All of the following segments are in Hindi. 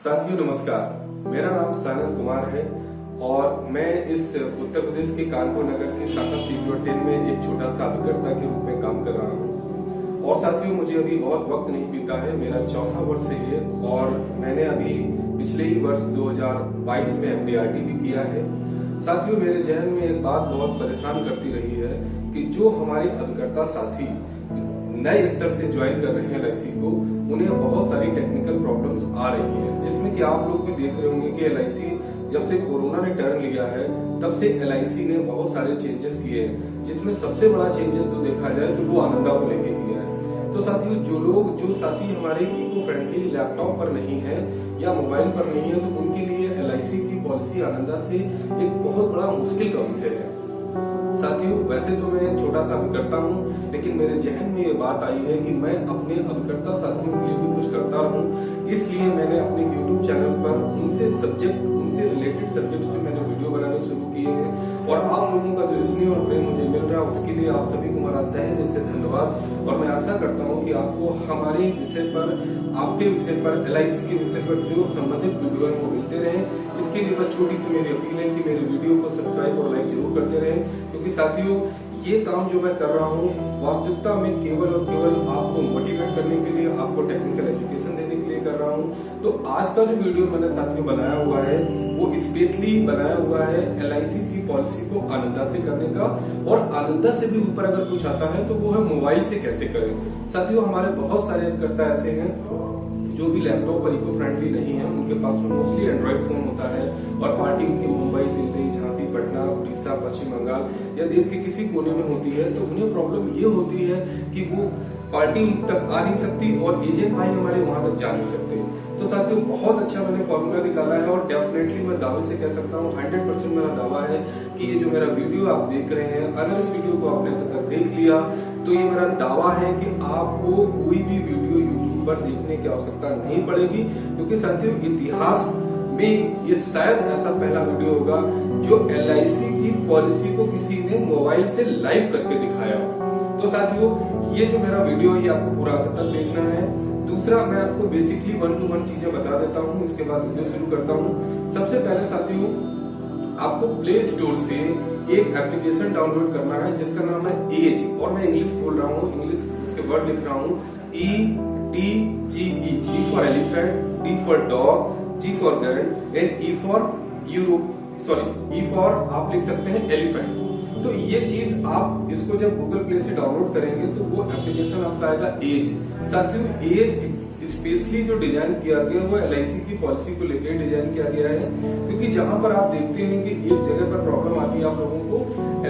साथियों नमस्कार, मेरा नाम सानंद कुमार है और मैं इस उत्तर प्रदेश के कानपुर नगर की शाखा CBO10 में एक छोटा सा अभिकर्ता के रूप में काम कर रहा हूँ। और साथियों मुझे अभी बहुत वक्त नहीं बीता है, मेरा चौथा वर्ष है ये और मैंने अभी पिछले ही वर्ष 2022 में MDRT भी किया है। साथियों मेरे जहन में एक बात बहुत परेशान करती रही है कि जो हमारे अभिकर्ता साथी नए स्तर से ज्वाइन कर रहे हैं LIC को, उन्हें बहुत सारी टेक्निकल प्रॉब्लम्स आ रही हैं, जिसमें कि आप लोग भी देख रहे होंगे कि LIC जब से कोरोना ने टर्न लिया है तब से LIC ने बहुत सारे चेंजेस किए हैं, जिसमें सबसे बड़ा चेंजेस तो देखा जाए तो वो आनंदा को लेके किया है। तो साथियों जो साथी हमारे इको फ्रेंडली लैपटॉप पर नहीं है या मोबाइल पर नहीं है, तो उनके लिए LIC की पॉलिसी आनंदा से एक बहुत बड़ा मुश्किल का विषय है। साथियों वैसे तो मैं छोटा सा अभिकर्ता हूँ, लेकिन मेरे जहन में ये बात आई है कि मैं अपने अभिकर्ता साथियों के लिए भी कुछ करता रहूं, इसलिए मैंने अपने YouTube चैनल पर उनसे रिलेटेड सब्जेक्ट से मैंने वीडियो बनाने शुरू किए हैं। और आप लोगों का जो स्नेह और प्रेम मुझे मिल रहा है उसके लिए आप सभी को मेरा तहे दिल से धन्यवाद। और मैं आशा करता हूँ कि आपको हमारे विषय पर, आपके विषय पर, LIC के विषय पर जो संबंधित वीडियो है वो मिलते रहे। इसके लिए बस छोटी सी मेरी अपील है कि मेरे वीडियो को सब्सक्राइब और लाइक जरूर करते रहे, क्योंकि साथियों ये काम जो मैं कर रहा हूँ वास्तविकता में केवल और केवल आपको मोटिवेट करने के लिए, आपको टेक्निकल एजुकेशन देने के लिए कर रहा हूँ। तो आज का जो वीडियो मैंने साथियों बनाया हुआ है वो स्पेशली बनाया हुआ है LIC की पॉलिसी को आनंदा से करने का, और आनंदा से भी ऊपर अगर कुछ आता है तो वो है मोबाइल से कैसे करें। साथियों हमारे बहुत सारे अभिकर्ता ऐसे हैं जो भी लैपटॉप पर इको फ्रेंडली नहीं है, उनके पास में मोस्टली एंड्रॉइड फोन होता है और पार्टी उनकी मुंबई, दिल्ली, झांसी, पटना, उड़ीसा, पश्चिम बंगाल या देश के किसी कोने में होती है। तो उन्हें प्रॉब्लम ये होती है कि वो पार्टी तक आ नहीं सकती और एजेंट भाई हमारे वहां तक जा नहीं सकते। तो साथियों बहुत अच्छा मैंने फॉर्मूला निकाला है और डेफिनेटली मैं दावे से कह सकता हूँ 100% मेरा दावा है कि ये जो मेरा वीडियो आप देख रहे हैं, अगर इस वीडियो को आपने तब तक देख लिया तो ये मेरा दावा है कि आपको कोई भी वीडियो यूट्यूब पर देखने की आवश्यकता नहीं पड़ेगी, क्योंकि साथियों इतिहास में ये शायद ऐसा पहला वीडियो होगा जो LIC की पॉलिसी को किसी ने मोबाइल से लाइव करके दिखाया। तो साथियों ये जो मेरा वीडियो है ये आपको पूरा अंत तक देखना है। दूसरा मैं आपको बेसिकली 1 to 1 चीजें बता देता हूँ, इसके बाद वीडियो शुरू करता हूँ। सबसे पहले साथियों आपको प्ले स्टोर से एक एप्लीकेशन डाउनलोड करना है जिसका नाम है एज, और मैं इंग्लिश बोल रहा हूँ, इंग्लिश उसके वर्ड लिख रहा हूँ ETGE, E for elephant, D for dog, G for gun and E for E for आप लिख सकते हैं एलिफेंट। तो ये चीज आप इसको जब गूगल प्ले से डाउनलोड करेंगे तो वो एप्लीकेशन आपका आएगा एज। साथियों एज स्पेशली जो डिजाइन किया गया वो LIC की पॉलिसी को लेकर डिजाइन किया गया है, क्योंकि जहां पर आप देखते हैं कि एक जगह पर प्रॉब्लम आती है आप लोगों को,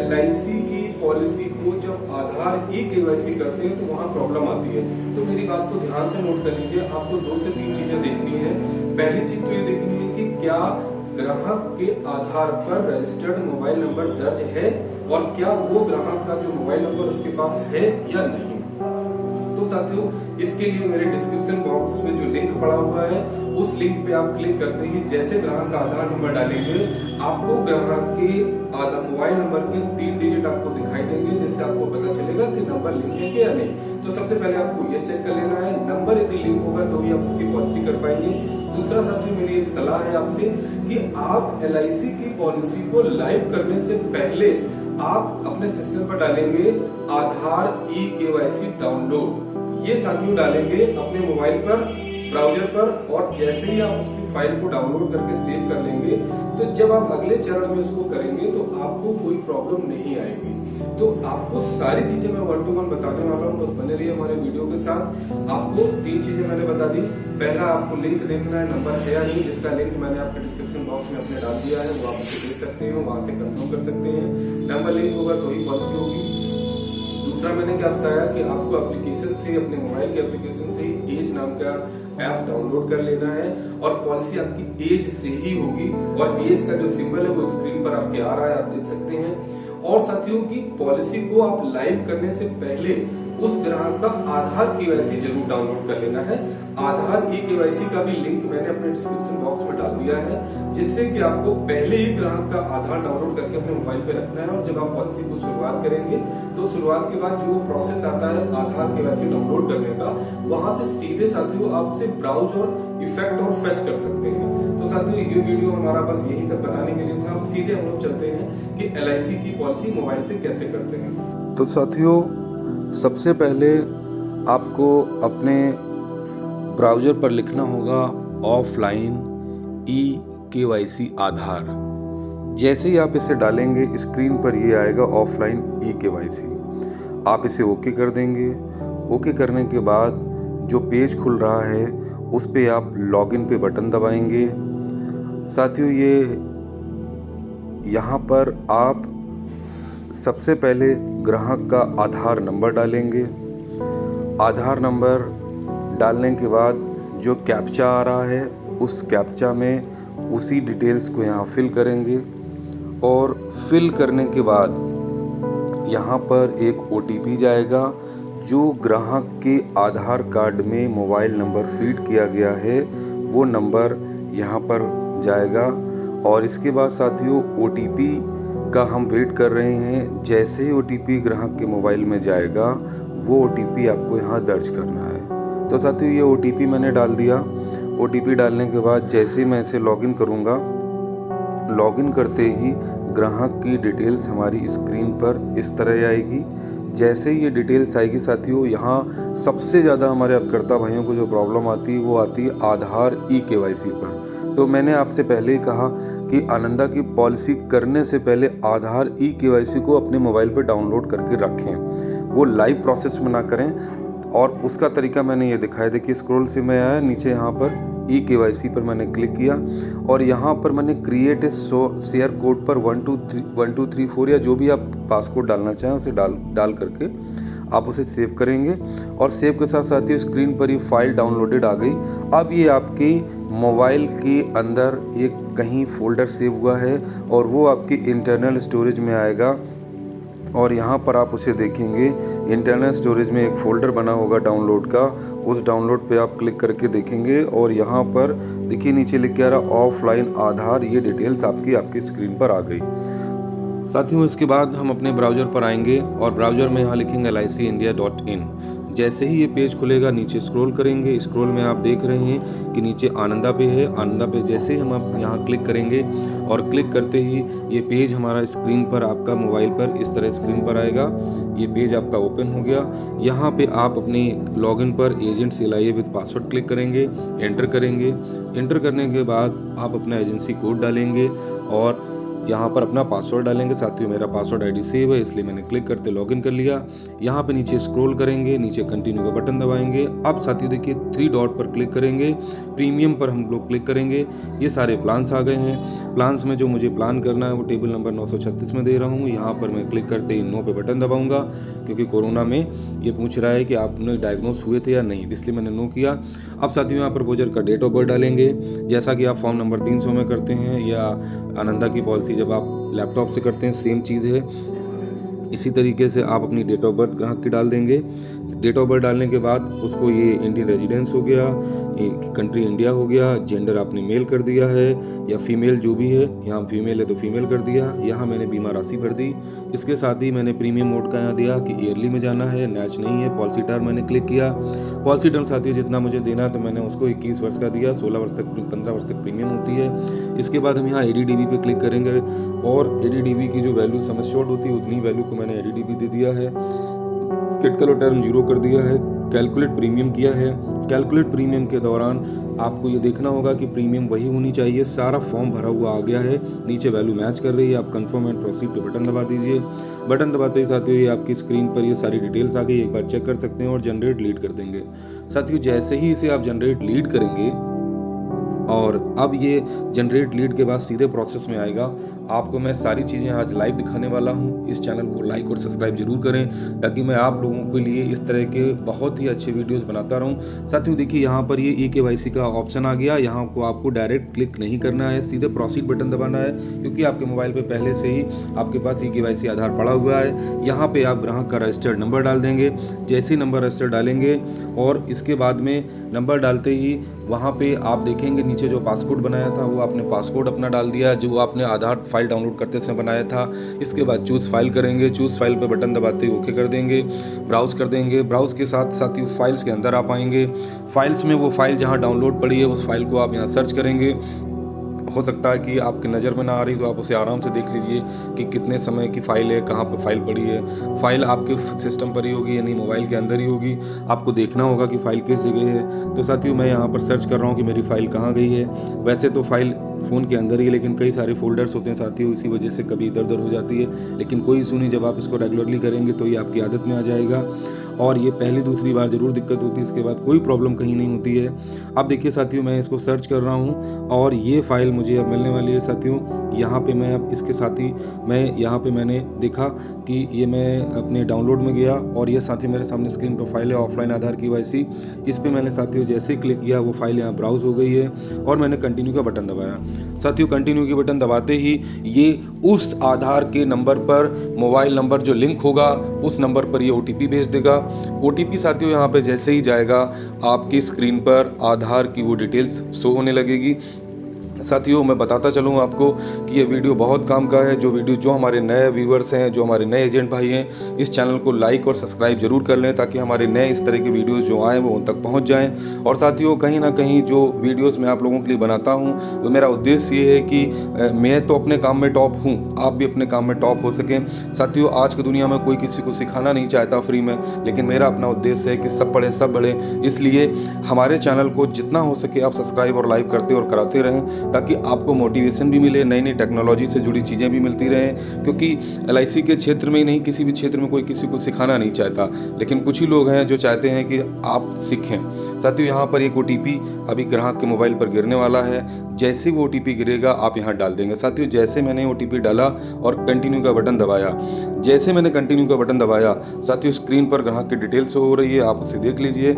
LIC की पॉलिसी को जब आधार eKYC करते हैं तो वहां प्रॉब्लम आती है। तो मेरी बात को ध्यान से नोट कर लीजिए, आपको 2 से 3 चीजें देखनी है। पहली चीज तो ये देखनी है कि क्या ग्राहक के आधार पर रजिस्टर्ड मोबाइल नंबर दर्ज है और क्या वो ग्राहक का जो मोबाइल नंबर उसके पास है या नहीं। तो साथियों इसके लिए मेरे डिस्क्रिप्शन बॉक्स में जो लिंक पड़ा हुआ है उस लिंक पे आप क्लिक करते ही जैसे ग्राहक का आधार नंबर डालेंगे आपको ग्राहक के मोबाइल नंबर के 3 डिजिट आपको दिखाई देंगे, जिससे आपको पता चलेगा कि नंबर लिंक है या नहीं। तो सबसे पहले आपको ये चेक कर लेना है, नंबर यदि लिंक होगा तो ही आप उसकी पॉलिसी कर पाएंगे। दूसरा साथियों मेरी एक सलाह है आपसे कि आप LIC की पॉलिसी को लाइव करने से पहले आप अपने सिस्टम पर डालेंगे आधार eKYC डाउनलोड। ये साथियों डालेंगे अपने मोबाइल पर, ब्राउजर पर, और जैसे ही आप उसकी फाइल को डाउनलोड करके सेव कर लेंगे तो जब आप अगले चरण में उसको करेंगे तो आपको कोई प्रॉब्लम नहीं आएगी। तो आपको सारी चीजें मैं 1 to 1 बताने वाला हूँ, बस बने रहिए हमारे वीडियो के साथ। आपको 3 चीजें मैंने बता दी। पहला आपको लिंक देखना है, नंबर है या नहीं, जिसका लिंक मैंने आपके डिस्क्रिप्शन बॉक्स में अपने डाल दिया है, वो आप उसे देख सकते हैं, वहां से कंफर्म कर सकते हैं। नंबर लिंक होगा तो ही पॉलिसी होगी। दूसरा मैंने क्या बताया कि आपको एप्लीकेशन से, अपने मोबाइल के एप्लीकेशन से ही एज नाम का ऐप डाउनलोड कर लेना है और पॉलिसी आपकी एज से ही होगी, और एज का जो सिंबल है वो स्क्रीन पर आपके आ रहा है, आप देख सकते हैं। और साथियों की पॉलिसी को आप लाइव करने से पहले उस ग्राहक का आधार KYC जरूर डाउनलोड कर लेना है। आधार eKYC का भी लिंक मैंने अपने डिस्क्रिप्शन बॉक्स में डाल दिया है, जिससे कि आपको पहले ही ग्राहक का आधार डाउनलोड करके अपने मोबाइल पे रखना है, और जब आप पॉलिसी को शुरुआत करेंगे तो शुरुआत के बाद जो प्रोसेस आता है आधार KYC डाउनलोड करने का, वहां से सीधे साथियों आपसे ब्राउज और इफेक्ट और फेच कर सकते हैं। तो साथियों ये वीडियो हमारा बस यहीं तक बताने के लिए था। अब सीधे हम लोग चलते हैं कि LIC की पॉलिसी मोबाइल से कैसे करते हैं। तो साथियों सबसे पहले आपको अपने ब्राउज़र पर लिखना होगा ऑफलाइन eKYC आधार। जैसे ही आप इसे डालेंगे स्क्रीन पर ये आएगा ऑफलाइन eKYC। आप इसे ओके कर देंगे। ओके करने के बाद जो पेज खुल रहा है उस पे आप लॉगिन पे बटन दबाएंगे। साथियों ये यहाँ पर आप सबसे पहले ग्राहक का आधार नंबर डालेंगे। आधार नंबर डालने के बाद जो कैप्चा आ रहा है उस कैप्चा में उसी डिटेल्स को यहाँ फिल करेंगे और फिल करने के बाद यहाँ पर एक OTP जाएगा जो ग्राहक के आधार कार्ड में मोबाइल नंबर फीड किया गया है वो नंबर यहाँ पर जाएगा। और इसके बाद साथियों OTP का हम वेट कर रहे हैं। जैसे ही OTP ग्राहक के मोबाइल में जाएगा वो OTP आपको यहाँ दर्ज करना है। तो साथियों ये OTP मैंने डाल दिया। OTP डालने के बाद जैसे ही मैं इसे लॉगिन करूँगा, लॉगिन करते ही ग्राहक की डिटेल्स हमारी स्क्रीन पर इस तरह आएगी। जैसे ही ये डिटेल्स आएगी साथियों, यहाँ सबसे ज़्यादा हमारे अपकर्ता भाइयों को जो प्रॉब्लम आती है वो आती है आधार eKYC पर। तो मैंने आपसे पहले ही कहा कि आनंदा की पॉलिसी करने से पहले आधार eKYC को अपने मोबाइल पर डाउनलोड करके रखें, वो लाइव प्रोसेस में ना करें। और उसका तरीका मैंने ये दिखाया। देखिए स्क्रॉल से मैं आया नीचे, यहाँ पर eKYC पर मैंने क्लिक किया और यहाँ पर मैंने क्रिएट ए शेयर कोड पर 1234 या जो भी आप पासकोड डालना चाहें उसे डाल करके आप उसे सेव करेंगे। और सेव के साथ साथ ही स्क्रीन पर ये फाइल डाउनलोडेड आ गई। अब ये आपके मोबाइल के अंदर एक कहीं फोल्डर सेव हुआ है और वो आपकी इंटरनल स्टोरेज में आएगा। और यहाँ पर आप उसे देखेंगे, इंटरनल स्टोरेज में एक फ़ोल्डर बना होगा डाउनलोड का, उस डाउनलोड पे आप क्लिक करके देखेंगे और यहाँ पर देखिए नीचे लिख के आ रहा ऑफलाइन आधार। ये डिटेल्स आपकी स्क्रीन पर आ गई। साथियों इसके बाद हम अपने ब्राउज़र पर आएंगे और ब्राउज़र में यहाँ लिखेंगे licindia.in। जैसे ही ये पेज खुलेगा नीचे स्क्रॉल करेंगे। स्क्रॉल में आप देख रहे हैं कि नीचे आनंदा पे है। आनंदा पे जैसे ही हम आप यहाँ क्लिक करेंगे और क्लिक करते ही ये पेज हमारा स्क्रीन पर आपका मोबाइल पर इस तरह स्क्रीन पर आएगा। ये पेज आपका ओपन हो गया। यहाँ पे आप अपनी लॉगिन पर agent LIA with password click करेंगे, एंटर करेंगे। एंटर करने के बाद आप अपना एजेंसी कोड डालेंगे और यहाँ पर अपना पासवर्ड डालेंगे। साथियों मेरा पासवर्ड ID सेव है इसलिए मैंने क्लिक करते लॉगिन कर लिया। यहाँ पे नीचे स्क्रॉल करेंगे, नीचे कंटिन्यू का बटन दबाएंगे। अब साथियों देखिए 3 डॉट पर क्लिक करेंगे, प्रीमियम पर हम लोग क्लिक करेंगे। ये सारे प्लान्स आ गए हैं। प्लान्स में जो मुझे प्लान करना है वो टेबल नंबर 936 में दे रहा हूँ। यहाँ पर मैं क्लिक करते ही नो पे बटन दबाऊँगा क्योंकि कोरोना में ये पूछ रहा है कि आपने डायग्नोस हुए थे या नहीं, इसलिए मैंने नो किया। अब साथियों यहाँ पर वोटर का डेट ऑफ बर्थ डालेंगे जैसा कि आप फॉर्म नंबर 300 में करते हैं या आनंदा की पॉलिसी जब आप लैपटॉप से करते हैं सेम चीज़ है। इसी तरीके से आप अपनी डेट ऑफ बर्थ ग्राहक की डाल देंगे। डेट ऑफ बर्थ डालने के बाद उसको ये इंडियन रेजिडेंस हो गया, कंट्री इंडिया हो गया, जेंडर आपने मेल कर दिया है या फीमेल जो भी है, यहाँ फीमेल है तो फीमेल कर दिया। यहाँ मैंने बीमा राशि भर दी। इसके साथ ही मैंने प्रीमियम मोड का यहाँ दिया कि ईयरली में जाना है, नैच नहीं है। पॉलिसी टर्म मैंने क्लिक किया। पॉलिसी टर्म साथियों जितना मुझे देना तो मैंने उसको 21 वर्ष का दिया। 16 वर्ष तक 15 वर्ष तक प्रीमियम होती है। इसके बाद हम यहाँ ADDB पे क्लिक करेंगे और ADDB की जो वैल्यू सम एश्योर्ड होती है उतनी वैल्यू को मैंने ADDB दे दिया है। क्रिटिकल टर्म 0 कर दिया है। कैलकुलेट प्रीमियम किया है। कैलकुलेट प्रीमियम के दौरान आपको ये देखना होगा कि प्रीमियम वही होनी चाहिए। सारा फॉर्म भरा हुआ आ गया है, नीचे वैल्यू मैच कर रही है। आप कंफर्म एंड प्रोसीड पे बटन दबा दीजिए। बटन दबाते ही साथियों ये आपकी स्क्रीन पर ये सारी डिटेल्स आ गई। एक बार चेक कर सकते हैं और जनरेट लीड कर देंगे। साथियों जैसे ही इसे आप जनरेट लीड करेंगे और अब ये जनरेट लीड के बाद सीधे प्रोसेस में आएगा। आपको मैं सारी चीज़ें आज लाइव दिखाने वाला हूँ। इस चैनल को लाइक और सब्सक्राइब जरूर करें ताकि मैं आप लोगों के लिए इस तरह के बहुत ही अच्छे वीडियोस बनाता रहूँ। साथियों देखिए यहाँ पर ये eKYC का ऑप्शन आ गया। यहाँ को आपको डायरेक्ट क्लिक नहीं करना है, सीधे प्रोसीड बटन दबाना है क्योंकि आपके मोबाइल पे पहले से ही आपके पास eKYC आधार पड़ा हुआ है। यहाँ पे आप ग्राहक का रजिस्टर्ड नंबर डाल देंगे। जैसे ही नंबर रजिस्टर डालेंगे और इसके बाद में नंबर डालते ही वहाँ पे आप देखेंगे नीचे जो पासकोड बनाया था वो आपने पासकोड अपना डाल दिया, जो आपने आधार फाइल डाउनलोड करते समय बनाया था। इसके बाद चूज़ फाइल करेंगे, चूज़ फाइल पे बटन दबाते ही ओके कर देंगे, ब्राउज़ कर देंगे। ब्राउज़ के साथ साथ ही फाइल्स के अंदर आप आएंगे। फाइल्स में वो फाइल जहाँ डाउनलोड पड़ी है उस फाइल को आप यहाँ सर्च करेंगे। हो सकता है कि आपकी नज़र में ना आ रही तो आप उसे आराम से देख लीजिए कि कितने समय की फ़ाइल है, कहाँ पर फाइल पड़ी है। फ़ाइल आपके सिस्टम पर ही होगी, यानी मोबाइल के अंदर ही होगी। आपको देखना होगा कि फ़ाइल किस जगह है। तो साथियों मैं यहाँ पर सर्च कर रहा हूँ कि मेरी फ़ाइल कहाँ गई है। वैसे तो फ़ाइल फ़ोन के अंदर ही है, लेकिन कई सारे फोल्डर्स होते हैं साथियों, इसी वजह से कभी इधर उधर हो जाती है। लेकिन कोई इशू नहीं, जब आप इसको रेगुलरली करेंगे तो ये आपकी आदत में आ जाएगा। और ये पहली दूसरी बार ज़रूर दिक्कत होती है, इसके बाद कोई प्रॉब्लम कहीं नहीं होती है। अब देखिए साथियों, मैं इसको सर्च कर रहा हूँ और ये फ़ाइल मुझे अब मिलने वाली है साथियों। यहाँ पे मैं अब इसके साथ ही यहाँ पे मैंने देखा कि ये मैं अपने डाउनलोड में गया और ये साथियों मेरे सामने स्क्रीन पर फाइल है ऑफलाइन आधार KYC। इस पर मैंने साथियों जैसे ही क्लिक किया वो फाइल यहाँ ब्राउज़ हो गई है और मैंने कंटिन्यू का बटन दबाया। साथियों कंटिन्यू की बटन दबाते ही ये उस आधार के नंबर पर, मोबाइल नंबर जो लिंक होगा उस नंबर पर ये OTP भेज देगा। OTP साथियों यहाँ पे जैसे ही जाएगा आपकी स्क्रीन पर आधार की वो डिटेल्स शो होने लगेगी। साथियों मैं बताता चलूँ आपको कि ये वीडियो बहुत काम का है। जो हमारे नए व्यूवर्स हैं, जो हमारे नए एजेंट भाई हैं, इस चैनल को लाइक और सब्सक्राइब जरूर कर लें ताकि हमारे नए इस तरह के वीडियोस जो आएँ वो उन तक पहुंच जाएं। और साथियों कहीं ना कहीं जो वीडियोस मैं आप लोगों के लिए बनाता हूं वो मेरा उद्देश्य ये है कि मैं तो अपने काम में टॉप हूँ, आप भी अपने काम में टॉप हो सकें। साथियों आज की दुनिया में कोई किसी को सिखाना नहीं चाहता फ्री में, लेकिन मेरा अपना उद्देश्य है कि सब पढ़े सब बढ़े। इसलिए हमारे चैनल को जितना हो सके आप सब्सक्राइब और लाइक करते और कराते रहें ताकि आपको मोटिवेशन भी मिले, नई नई टेक्नोलॉजी से जुड़ी चीज़ें भी मिलती रहें। क्योंकि LIC के क्षेत्र में ही नहीं, किसी भी क्षेत्र में कोई किसी को सिखाना नहीं चाहता, लेकिन कुछ ही लोग हैं जो चाहते हैं कि आप सीखें। साथियों यहाँ पर एक OTP अभी ग्राहक के मोबाइल पर गिरने वाला है। जैसे वो OTP गिरेगा आप यहाँ डाल देंगे। साथियों जैसे मैंने OTP डाला और कंटिन्यू का बटन दबाया, जैसे मैंने कंटिन्यू का बटन दबाया साथियों स्क्रीन पर ग्राहक की डिटेल्स हो रही है, आप उसे देख लीजिए।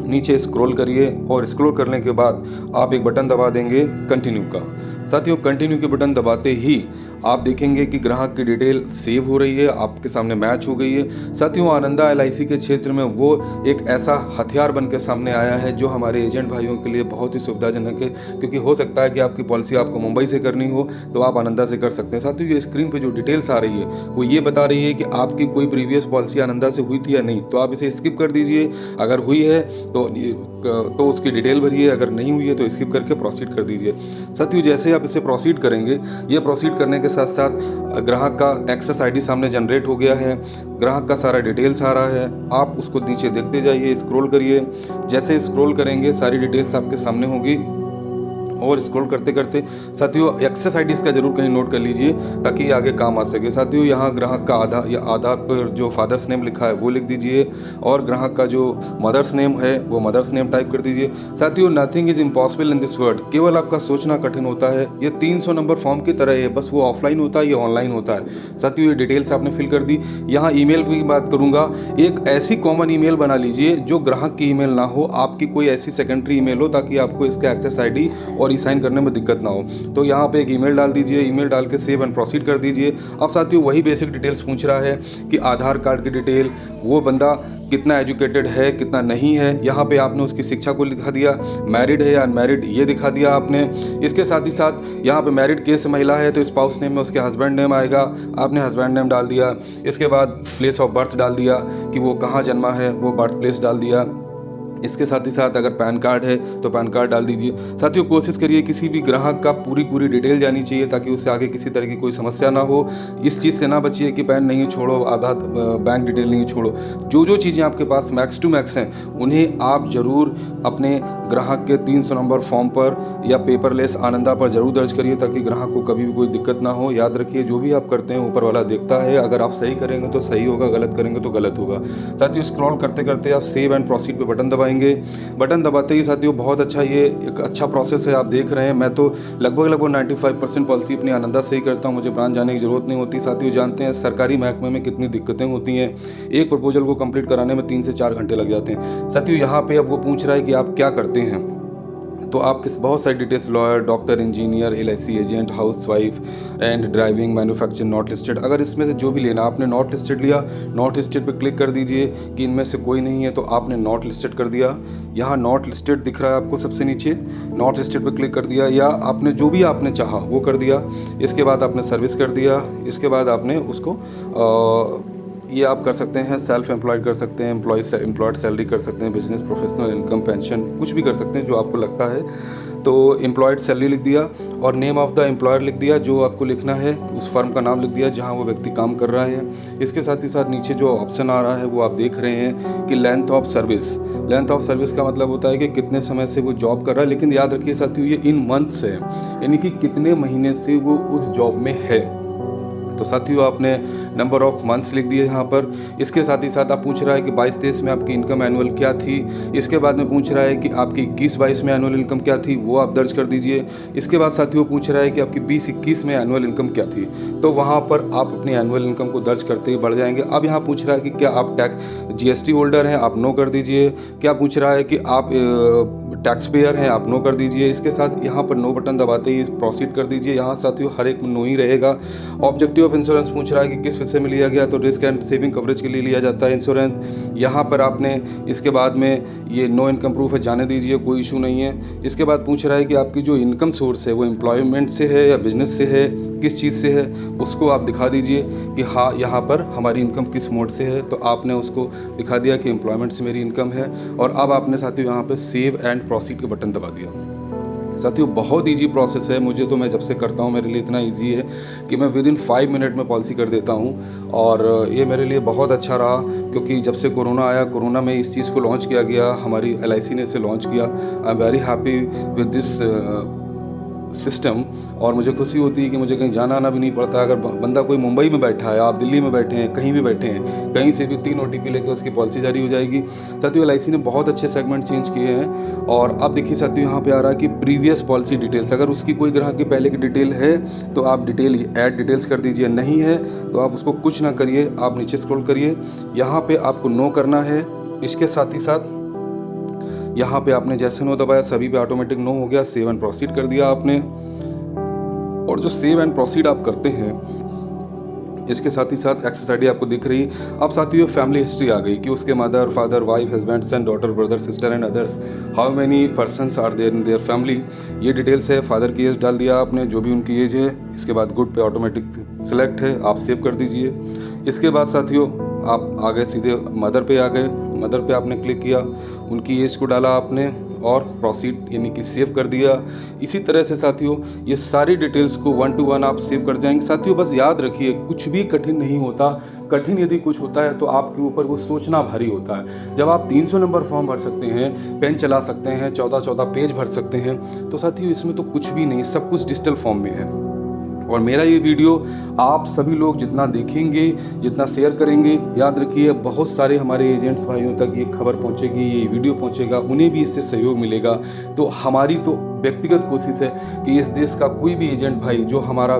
नीचे स्क्रॉल करिए और स्क्रॉल करने के बाद आप एक बटन दबा देंगे कंटिन्यू का। साथियों कंटिन्यू के बटन दबाते ही आप देखेंगे कि ग्राहक की डिटेल सेव हो रही है, आपके सामने मैच हो गई है। साथियों आनंदा LIC के क्षेत्र में वो एक ऐसा हथियार बन के सामने आया है जो हमारे एजेंट भाइयों के लिए बहुत ही सुविधाजनक है। क्योंकि हो सकता है कि आपकी पॉलिसी आपको मुंबई से करनी हो तो आप आनंदा से कर सकते हैं। साथियों ये स्क्रीन पर जो डिटेल्स आ रही है वो ये बता रही है कि आपकी कोई प्रीवियस पॉलिसी आनंदा से हुई थी या नहीं, तो आप इसे स्किप कर दीजिए। अगर हुई है तो उसकी डिटेल भरिए, अगर नहीं हुई है तो स्किप करके प्रोसीड कर दीजिए। साथियों जैसे आप इसे प्रोसीड करेंगे, ये प्रोसीड करने के साथ साथ ग्राहक का एक्सेस ID सामने जनरेट हो गया है, ग्राहक का सारा डिटेल्स आ रहा है। आप उसको नीचे देखते जाइए, स्क्रॉल करिए। जैसे स्क्रॉल करेंगे सारी डिटेल्स आपके सामने होगी और स्क्रॉल करते करते साथियों एक्सेस ID का जरूर कहीं नोट कर लीजिए ताकि ये आगे काम आ सके। साथियों यहाँ ग्राहक का आधार पर जो फादर्स नेम लिखा है वो लिख दीजिए और ग्राहक का जो मदर्स नेम है वो मदर्स नेम टाइप कर दीजिए। साथियों nothing is impossible in this world, केवल आपका सोचना कठिन होता है। ये 300 नंबर फॉर्म की तरह है, बस वो ऑफलाइन होता है, ये ऑनलाइन होता है। साथियों ये डिटेल्स आपने फिल कर दी। यहाँ ईमेल की बात करूँगा, एक ऐसी कॉमन ईमेल बना लीजिए जो ग्राहक की ईमेल ना हो, आपकी कोई ऐसी सेकेंडरी ईमेल हो ताकि आपको इसका एक्सेस ID और साइन करने में दिक्कत ना हो। तो यहाँ पे एक ईमेल डाल दीजिए, ईमेल डाल के सेव एंड प्रोसीड कर दीजिए। अब साथियों वही बेसिक डिटेल्स पूछ रहा है कि आधार कार्ड की डिटेल, वो बंदा कितना एजुकेटेड है कितना नहीं है, यहाँ पे आपने उसकी शिक्षा को दिखा दिया, मैरिड है या अनमैरिड ये दिखा दिया आपने। इसके साथ ही साथ यहाँ पे मैरिड केस महिला है तो स्पाउस नेम में उसके हस्बैंड नेम आएगा, आपने हस्बैंड नेम डाल दिया। इसके बाद प्लेस ऑफ बर्थ डाल दिया कि वो कहाँ जन्मा है, वो बर्थ प्लेस डाल दिया। इसके साथ ही साथ अगर पैन कार्ड है तो पैन कार्ड डाल दीजिए। साथियों कोशिश करिए किसी भी ग्राहक का पूरी डिटेल जानी चाहिए ताकि उससे आगे किसी तरह की कोई समस्या ना हो। इस चीज़ से ना बचिए कि पैन नहीं छोड़ो, आधार बैंक डिटेल नहीं छोड़ो। जो चीज़ें आपके पास मैक्स टू मैक्स हैं उन्हें आप ज़रूर अपने ग्राहक के 300 नंबर फॉर्म पर या पेपरलेस आनंदा पर जरूर दर्ज करिए ताकि ग्राहक को कभी भी कोई दिक्कत ना हो। याद रखिए जो भी आप करते हैं ऊपर वाला देखता है, अगर आप सही करेंगे तो सही होगा, गलत करेंगे तो गलत होगा। साथियों स्क्रॉल करते करते आप सेव एंड प्रोसीड पे बटन दबाएंगे। बटन दबाते ही साथियों बहुत अच्छा, ये एक अच्छा प्रोसेस है। आप देख रहे हैं मैं तो लगभग 95% पॉलिसी अपनी आनंदा से ही करता हूँ, मुझे ब्रांच जाने की जरूरत नहीं होती। साथियों जानते हैं सरकारी महकमे में कितनी दिक्कतें होती हैं, एक प्रपोजल को कंप्लीट कराने में 3 से 4 घंटे लग जाते हैं। साथियों यहाँ पे अब वो पूछ रहा है कि आप क्या करते हैं, तो आप किस बहुत सारी details, lawyer, doctor, engineer, LIC agent, housewife and driving, manufacture not listed, अगर इसमें से जो भी लेना, आपने नॉट लिस्टेड लिया, नॉट लिस्टेड पे क्लिक कर दीजिए कि इनमें से कोई नहीं है, तो आपने नॉट लिस्टेड कर दिया। यहाँ नॉट लिस्टेड दिख रहा है आपको सबसे नीचे, नॉट लिस्टेड पे क्लिक कर दिया, या आपने जो भी आपने चाहा वो कर दिया। इसके बाद आपने सर्विस कर दिया, इसके बाद आपने उसको ये आप कर सकते हैं, सेल्फ एम्प्लॉयड कर सकते हैं, एम्प्लॉयड सैलरी कर सकते हैं, बिजनेस, प्रोफेशनल इनकम, पेंशन, कुछ भी कर सकते हैं जो आपको लगता है। तो एम्प्लॉयड सैलरी लिख दिया और नेम ऑफ़ द एम्प्लॉयर लिख दिया, जो आपको लिखना है उस फर्म का नाम लिख दिया जहां वो व्यक्ति काम कर रहा है। इसके साथ ही साथ नीचे जो ऑप्शन आ रहा है वो आप देख रहे हैं कि length of service. Length of service का मतलब होता है कि कितने समय से वो जॉब कर रहा है, लेकिन याद रखिए साथियों ये इन मंथ्स है, यानी कि कितने महीने से वो उस जॉब में है। तो साथियों आपने नंबर ऑफ मंथ्स लिख दिए यहाँ पर। इसके साथ ही साथ आप पूछ रहा है कि 22-23 में आपकी इनकम एनुअल क्या थी। इसके बाद में पूछ रहा है कि आपकी 21-22 में एनुअल इनकम क्या थी, वो आप दर्ज कर दीजिए। इसके बाद साथियों पूछ रहा है कि आपकी 20-21 में एनुअल इनकम क्या थी, तो वहाँ पर आप अपनी एनुअल इनकम को दर्ज करते ही बढ़ जाएंगे। अब यहाँ पूछ रहा है कि क्या आप GST होल्डर हैं, आप नो कर दीजिए। क्या पूछ रहा है कि आप टैक्स पेयर हैं, आप नो कर दीजिए। इसके साथ यहाँ पर नो बटन दबाते ही प्रोसीड कर दीजिए। यहाँ साथियों हर एक में नो ही रहेगा। ऑब्जेक्टिव ऑफ इंश्योरेंस पूछ रहा है कि किस विषय में लिया गया, तो रिस्क एंड सेविंग कवरेज के लिए लिया जाता है इंश्योरेंस। यहाँ पर आपने इसके बाद में ये नो इनकम प्रूफ है, जाने दीजिए, कोई इशू नहीं है। इसके बाद पूछ रहा है कि आपकी जो इनकम सोर्स है वो एम्प्लॉयमेंट से है या बिजनेस से है, किस चीज़ से है, उसको आप दिखा दीजिए कि हाँ यहाँ पर हमारी इनकम किस मोड से है। तो आपने उसको दिखा दिया कि एम्प्लॉयमेंट से मेरी इनकम है, और अब आपने साथियों यहाँ पर सेव एंड प्रोसीड के बटन दबा दिया। साथियों बहुत इजी प्रोसेस है, मैं जब से करता हूँ मेरे लिए इतना इजी है कि मैं विद इन 5 मिनट में पॉलिसी कर देता हूँ। और ये मेरे लिए बहुत अच्छा रहा, क्योंकि जब से कोरोना आया, कोरोना में इस चीज़ को लॉन्च किया गया, हमारी LIC ने इसे लॉन्च किया। I am very happy with this system, और मुझे खुशी होती है कि मुझे कहीं जाना आना भी नहीं पड़ता। अगर बंदा कोई मुंबई में बैठा है, आप दिल्ली में बैठे हैं, कहीं भी बैठे हैं, कहीं से भी 3 OTP लेकर उसकी पॉलिसी जारी हो जाएगी। साथियों LIC ने बहुत अच्छे सेगमेंट चेंज किए हैं। और अब देखिए साथियों यहाँ पे आ रहा है कि प्रीवियस पॉलिसी डिटेल्स, अगर उसकी कोई ग्राहक की पहले की डिटेल है तो आप ऐड डिटेल्स कर दीजिए, नहीं है तो आप उसको कुछ ना करिए, आप नीचे स्क्रॉल करिए, यहाँ पे आपको नो करना है। इसके साथ ही साथ यहाँ पे आपने जैसे नो दबाया सभी पे ऑटोमेटिक नो हो गया, सेव एंड प्रोसीड कर दिया आपने। और जो सेव एंड प्रोसीड आप करते हैं, इसके साथ ही साथ एक्सेस ID आपको दिख रही। अब साथियों फैमिली हिस्ट्री आ गई कि उसके mother, father, wife, husband, son, daughter, brother, sister and others, how many persons are there in their family, ये डिटेल्स है। फादर की एज डाल दिया आपने, जो भी उनकी एज है। इसके बाद गुड पे ऑटोमेटिक सिलेक्ट है, आप सेव कर दीजिए। इसके बाद साथियों आप आ गए सीधे मदर पे आ गए, मदर पे आपने क्लिक किया, उनकी एज को डाला आपने और प्रोसीड यानी कि सेव कर दिया। इसी तरह से साथियों ये सारी डिटेल्स को 1 to 1 आप सेव कर जाएंगे। साथियों बस याद रखिए कुछ भी कठिन नहीं होता, कठिन यदि कुछ होता है तो आपके ऊपर वो सोचना भारी होता है। जब आप 300 नंबर फॉर्म भर सकते हैं, पेन चला सकते हैं, 14-14 पेज भर सकते हैं, तो साथियों इसमें तो कुछ भी नहीं, सब कुछ डिजिटल फॉर्म में है। और मेरा ये वीडियो आप सभी लोग जितना देखेंगे, जितना शेयर करेंगे, याद रखिए बहुत सारे हमारे एजेंट्स भाइयों तक ये खबर पहुंचेगी, ये वीडियो पहुंचेगा, उन्हें भी इससे सहयोग मिलेगा। तो हमारी तो व्यक्तिगत कोशिश है कि इस देश का कोई भी एजेंट भाई जो हमारा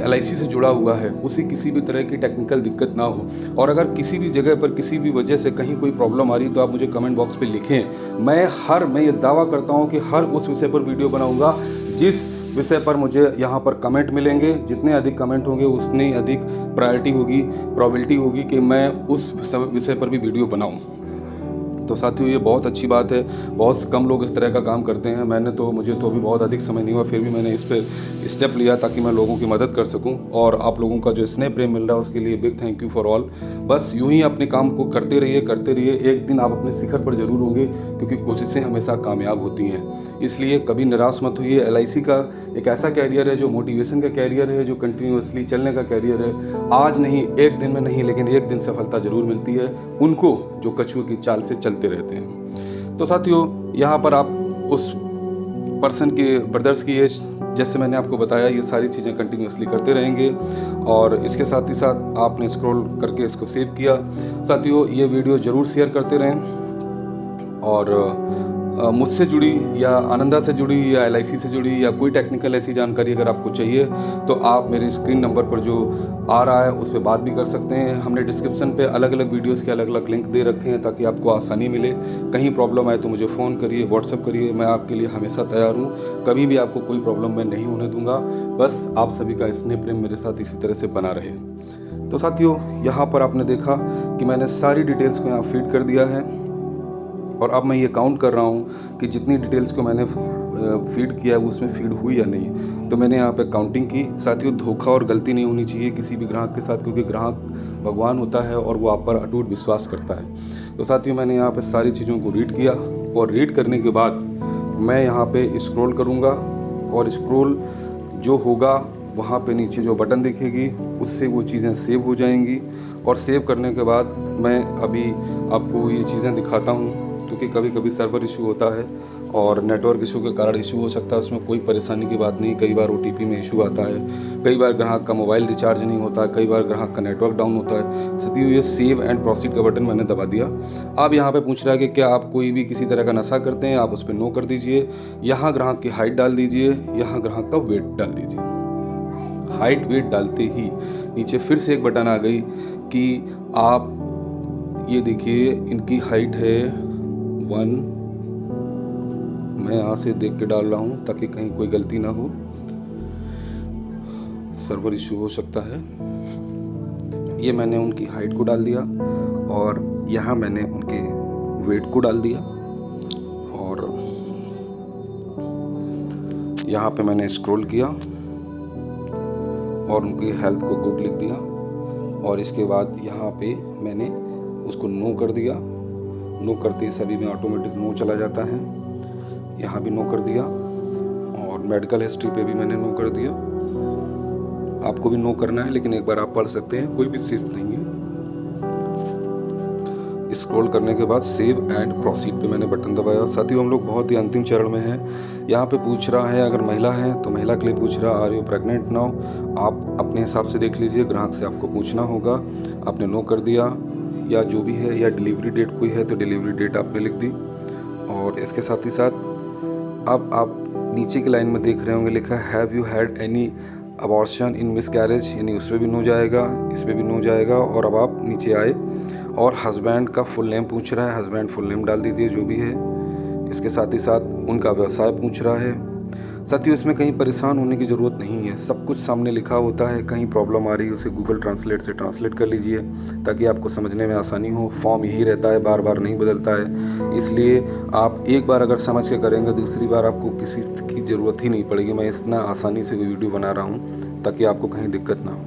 LIC से जुड़ा हुआ है, उसे किसी भी तरह की टेक्निकल दिक्कत ना हो। और अगर किसी भी जगह पर किसी भी वजह से कहीं कोई प्रॉब्लम आ रही है तो आप मुझे कमेंट बॉक्स पे लिखें। मैं ये दावा करता हूँ कि हर उस विषय पर वीडियो बनाऊँगा जिस विषय पर मुझे यहाँ पर कमेंट मिलेंगे। जितने अधिक कमेंट होंगे उतनी अधिक प्रायोरिटी होगी, प्रोबेबिलिटी होगी कि मैं उस विषय पर भी वीडियो बनाऊँ। तो साथियों ये बहुत अच्छी बात है, बहुत कम लोग इस तरह का काम करते हैं। मुझे तो अभी बहुत अधिक समय नहीं हुआ, फिर भी मैंने इस पर स्टेप लिया ताकि मैं लोगों की मदद कर सकूं। और आप लोगों का जो स्नेह प्रेम मिल रहा है उसके लिए big thank you for all. बस यूं ही अपने काम को करते रहिए। एक दिन आप अपने शिखर पर जरूर होंगे, क्योंकि कोशिशें हमेशा कामयाब होती हैं। इसलिए कभी निराश मत होइए। LIC का एक ऐसा कैरियर है जो मोटिवेशन का कैरियर है, जो कंटिन्यूअसली चलने का कैरियर है। आज नहीं, एक दिन में नहीं, लेकिन एक दिन सफलता जरूर मिलती है उनको जो कछुए की चाल से चलते रहते हैं। तो साथियों यहाँ पर आप उस पर्सन के ब्रदर्स की एज, जैसे मैंने आपको बताया, ये सारी चीज़ें कंटिन्यूअसली करते रहेंगे। और इसके साथ ही साथ आपने स्क्रॉल करके इसको सेव किया। साथियों ये वीडियो ज़रूर शेयर करते रहें। और मुझसे जुड़ी या आनंदा से जुड़ी या LIC से जुड़ी या कोई टेक्निकल ऐसी जानकारी अगर आपको चाहिए तो आप मेरे स्क्रीन नंबर पर जो आ रहा है उस पर बात भी कर सकते हैं। हमने डिस्क्रिप्शन पे अलग अलग वीडियोस के अलग अलग लिंक दे रखे हैं ताकि आपको आसानी मिले। कहीं प्रॉब्लम आए तो मुझे फ़ोन करिए, व्हाट्सअप करिए, मैं आपके लिए हमेशा तैयार हूँ। कभी भी आपको कोई प्रॉब्लम मैं नहीं होने दूँगा। बस आप सभी का स्नेह प्रेम मेरे साथ इसी तरह से बना रहे। तो साथियों, यहाँ पर आपने देखा कि मैंने सारी डिटेल्स को यहाँ फीड कर दिया है और अब मैं ये काउंट कर रहा हूँ कि जितनी डिटेल्स को मैंने फीड किया है उसमें फीड हुई या नहीं। तो मैंने यहाँ पे काउंटिंग की। साथियों, धोखा और गलती नहीं होनी चाहिए किसी भी ग्राहक के साथ, क्योंकि ग्राहक भगवान होता है और वो आप पर अटूट विश्वास करता है। तो साथियों, मैंने यहाँ पे सारी चीज़ों को रीड किया और रीड करने के बाद मैं यहाँ पे स्क्रॉल करूँगा और स्क्रॉल जो होगा वहाँ पे नीचे जो बटन दिखेगी उससे वो चीज़ें सेव हो जाएंगी। और सेव करने के बाद मैं अभी आपको ये चीज़ें दिखाता हूँ, क्योंकि कभी कभी सर्वर इशू होता है और नेटवर्क इशू के कारण इशू हो सकता है। उसमें कोई परेशानी की बात नहीं। कई बार OTP में इशू आता है, कई बार ग्राहक का मोबाइल रिचार्ज नहीं होता है, कई बार ग्राहक का नेटवर्क डाउन होता है। इसलिए ये सेव एंड प्रोसीड का बटन मैंने दबा दिया। अब यहाँ पे पूछ रहा है कि क्या आप कोई भी किसी तरह का नशा करते हैं, आप उस पर नो कर दीजिए। यहाँ ग्राहक की हाइट डाल दीजिए, यहाँ ग्राहक का वेट डाल दीजिए। हाइट वेट डालते ही नीचे फिर से एक बटन आ गई कि आप ये देखिए इनकी हाइट है 1। मैं यहाँ से देख के डाल रहा हूँ ताकि कहीं कोई गलती ना हो, सर्वर इशू हो सकता है। ये मैंने उनकी हाइट को डाल दिया और यहाँ मैंने उनके वेट को डाल दिया और यहाँ पे मैंने स्क्रॉल किया और उनकी हेल्थ को गुड लिख दिया और इसके बाद यहाँ पे मैंने उसको नो कर दिया। नो करते ही सभी में ऑटोमेटिक नो चला जाता है। यहाँ भी नो कर दिया और मेडिकल हिस्ट्री पे भी मैंने नो कर दिया। आपको भी नो करना है, लेकिन एक बार आप पढ़ सकते हैं, कोई भी चीज़ नहीं है। स्क्रॉल करने के बाद सेव एंड प्रोसीड पे मैंने बटन दबाया। साथियों, हम लोग बहुत ही अंतिम चरण में हैं। यहाँ पे पूछ रहा है, अगर महिला है तो महिला के लिए पूछ रहा आर यू प्रेग्नेंट नाउ। आप अपने हिसाब से देख लीजिए, ग्राहक से आपको पूछना होगा। आपने नो कर दिया या जो भी है, या डिलीवरी डेट कोई है तो डिलीवरी डेट आपने लिख दी। और इसके साथ ही साथ अब आप नीचे की लाइन में देख रहे होंगे लिखा है have you had any abortion in miscarriage, यानी उस पर भी नो जाएगा, इस पर भी नो जाएगा। और अब आप नीचे आए और हस्बैंड का फुल नेम पूछ रहा है, हस्बैंड फुल नेम डाल दीजिए जो भी है। इसके साथ ही साथ उनका व्यवसाय पूछ रहा है। साथियों, इसमें कहीं परेशान होने की ज़रूरत नहीं है, सब कुछ सामने लिखा होता है। कहीं प्रॉब्लम आ रही है उसे गूगल ट्रांसलेट से ट्रांसलेट कर लीजिए ताकि आपको समझने में आसानी हो। फॉर्म यही रहता है, बार बार नहीं बदलता है, इसलिए आप एक बार अगर समझ के करेंगे दूसरी बार आपको किसी की ज़रूरत ही नहीं पड़ेगी। मैं इतना आसानी से वीडियो बना रहा हूँ ताकि आपको कहीं दिक्कत ना हो।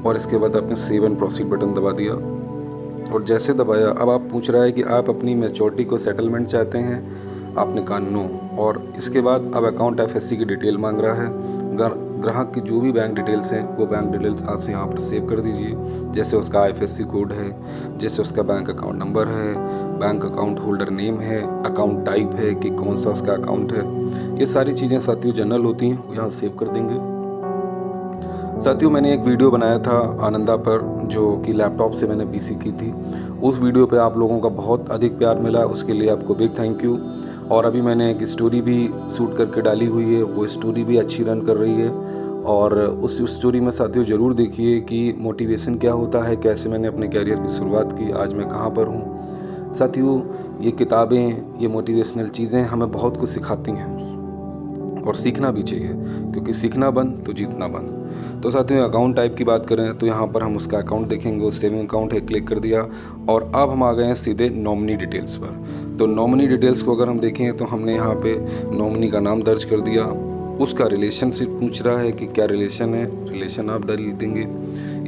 और इसके बाद आपने सेव एंड प्रोसीड बटन दबा दिया और जैसे दबाया अब आप पूछ रहा है कि आप अपनी मैच्योरिटी को सेटलमेंट चाहते हैं। आपने कहा नो। और इसके बाद अब अकाउंट FSC की डिटेल मांग रहा है। ग्राहक की जो भी बैंक डिटेल्स हैं वो बैंक डिटेल्स आप यहाँ पर सेव कर दीजिए। जैसे उसका IFSC कोड है, जैसे उसका बैंक अकाउंट नंबर है, बैंक अकाउंट होल्डर नेम है, अकाउंट टाइप है कि कौन सा उसका अकाउंट है। ये सारी चीज़ें साथियों जनरल होती हैं, यहाँ सेव कर देंगे। साथियों, मैंने एक वीडियो बनाया था आनंदा पर जो कि लैपटॉप से मैंने PC की थी। उस वीडियो पे आप लोगों का बहुत अधिक प्यार मिला, उसके लिए आपको बिग थैंक यू। और अभी मैंने एक स्टोरी भी शूट करके डाली हुई है, वो स्टोरी भी अच्छी रन कर रही है। और उस स्टोरी में साथियों ज़रूर देखिए कि मोटिवेशन क्या होता है, कैसे मैंने अपने कैरियर की शुरुआत की, आज मैं कहाँ पर हूँ। साथियों, ये किताबें, ये मोटिवेशनल चीज़ें हमें बहुत कुछ सिखाती हैं और सीखना भी चाहिए, क्योंकि सीखना बंद तो जीतना बंद। तो साथियों, अकाउंट टाइप की बात करें तो यहाँ पर हम उसका अकाउंट देखेंगे, उस सेविंग अकाउंट है, क्लिक कर दिया। और अब हम आ गए हैं सीधे नॉमिनी डिटेल्स पर। तो नॉमिनी डिटेल्स को अगर हम देखें तो हमने यहाँ पे नॉमिनी का नाम दर्ज कर दिया। उसका रिलेशनशिप पूछ रहा है कि क्या रिलेशन है, रिलेशन आप डाल देंगे।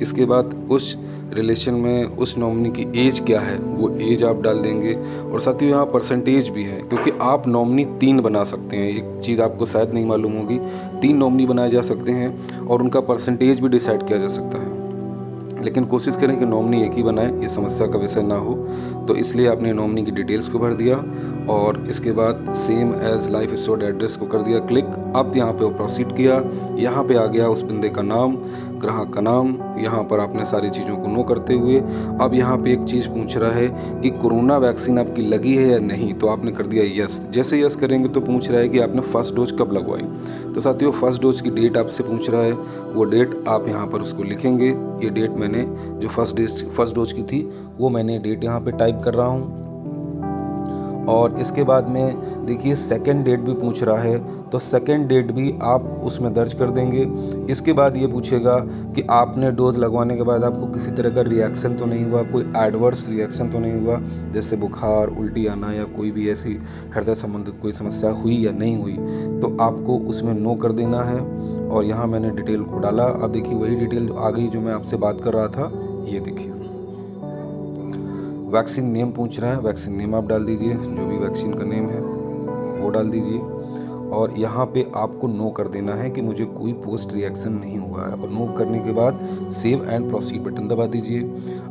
इसके बाद उस रिलेशन में उस नॉमिनी की एज क्या है, वो एज आप डाल देंगे। और साथियों, यहाँ परसेंटेज भी है, क्योंकि आप नॉमिनी 3 बना सकते हैं। एक चीज़ आपको शायद नहीं मालूम होगी, 3 नॉमिनी बनाए जा सकते हैं और उनका परसेंटेज भी डिसाइड किया जा सकता है। लेकिन कोशिश करें कि नॉमिनी एक ही बनाएं, ये समस्या का विषय ना हो। तो इसलिए आपने नॉमिनी की डिटेल्स को भर दिया और इसके बाद same age life assured address को कर दिया क्लिक। अब यहाँ पे प्रोसीड किया, यहाँ पे आ गया उस बंदे का नाम, ग्राहक का नाम, यहाँ पर आपने सारी चीज़ों को नो करते हुए अब यहाँ पे एक चीज़ पूछ रहा है कि कोरोना वैक्सीन आपकी लगी है या नहीं, तो आपने कर दिया यस। जैसे यस करेंगे तो पूछ रहा है कि आपने फर्स्ट डोज कब लगवाई। तो साथियों फर्स्ट डोज की डेट आपसे पूछ रहा है, वो डेट आप यहाँ पर उसको लिखेंगे। ये डेट मैंने जो फर्स्ट डोज की थी वो मैंने डेट यहाँ पे टाइप कर रहा हूँ। और इसके बाद में देखिए सेकंड डेट भी पूछ रहा है, तो सेकंड डेट भी आप उसमें दर्ज कर देंगे। इसके बाद ये पूछेगा कि आपने डोज लगवाने के बाद आपको किसी तरह का रिएक्शन तो नहीं हुआ, कोई एडवर्स रिएक्शन तो नहीं हुआ, जैसे बुखार, उल्टी आना या कोई भी ऐसी हृदय संबंधित कोई समस्या हुई या नहीं हुई, तो आपको उसमें नो कर देना है। और यहाँ मैंने डिटेल को डाला। अब देखिए वही डिटेल आ गई जो मैं आपसे बात कर रहा था। ये देखिए वैक्सीन नेम पूछ रहा है, वैक्सीन नेम आप डाल दीजिए, जो भी वैक्सीन का नेम है वो डाल दीजिए। और यहाँ पे आपको नो कर देना है कि मुझे कोई पोस्ट रिएक्शन नहीं हुआ है। और नो करने के बाद सेव एंड प्रोसीड बटन दबा दीजिए।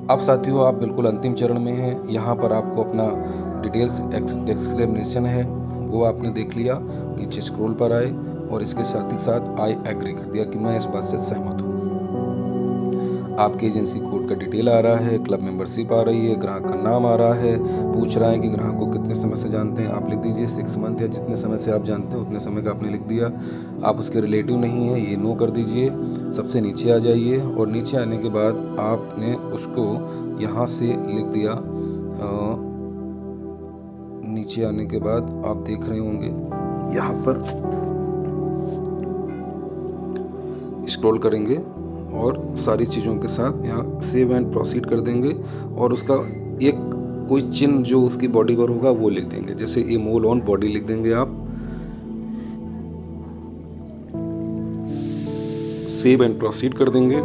अब साथियों आप बिल्कुल अंतिम चरण में हैं। यहाँ पर आपको अपना डिटेल्स एक्सप्लेनेशन है वो आपने देख लिया, नीचे स्क्रॉल पर आए और इसके साथ ही साथ आई एग्री कर दिया कि मैं इस बात से सहमत हूँ। आपके एजेंसी कोड का डिटेल आ रहा है, क्लब मेंबरशिप आ रही है, ग्राहक का नाम आ रहा है, पूछ रहा है कि ग्राहक को कितने समय से जानते हैं, आप लिख दीजिए 6 मंथ या जितने समय से आप जानते हैं उतने समय का आपने लिख दिया। आप उसके रिलेटिव नहीं है, ये नो कर दीजिए। सबसे नीचे आ जाइए और नीचे आने के बाद आपने उसको यहाँ से लिख दिया। नीचे आने के बाद आप देख रहे होंगे यहाँ पर स्क्रॉल करेंगे और सारी चीज़ों के साथ यहाँ सेव एंड प्रोसीड कर देंगे और उसका एक कोई चिन्ह जो उसकी बॉडी पर होगा वो लिख देंगे, जैसे ए मोल ऑन बॉडी लिख देंगे आप। सेव एंड प्रोसीड कर देंगे।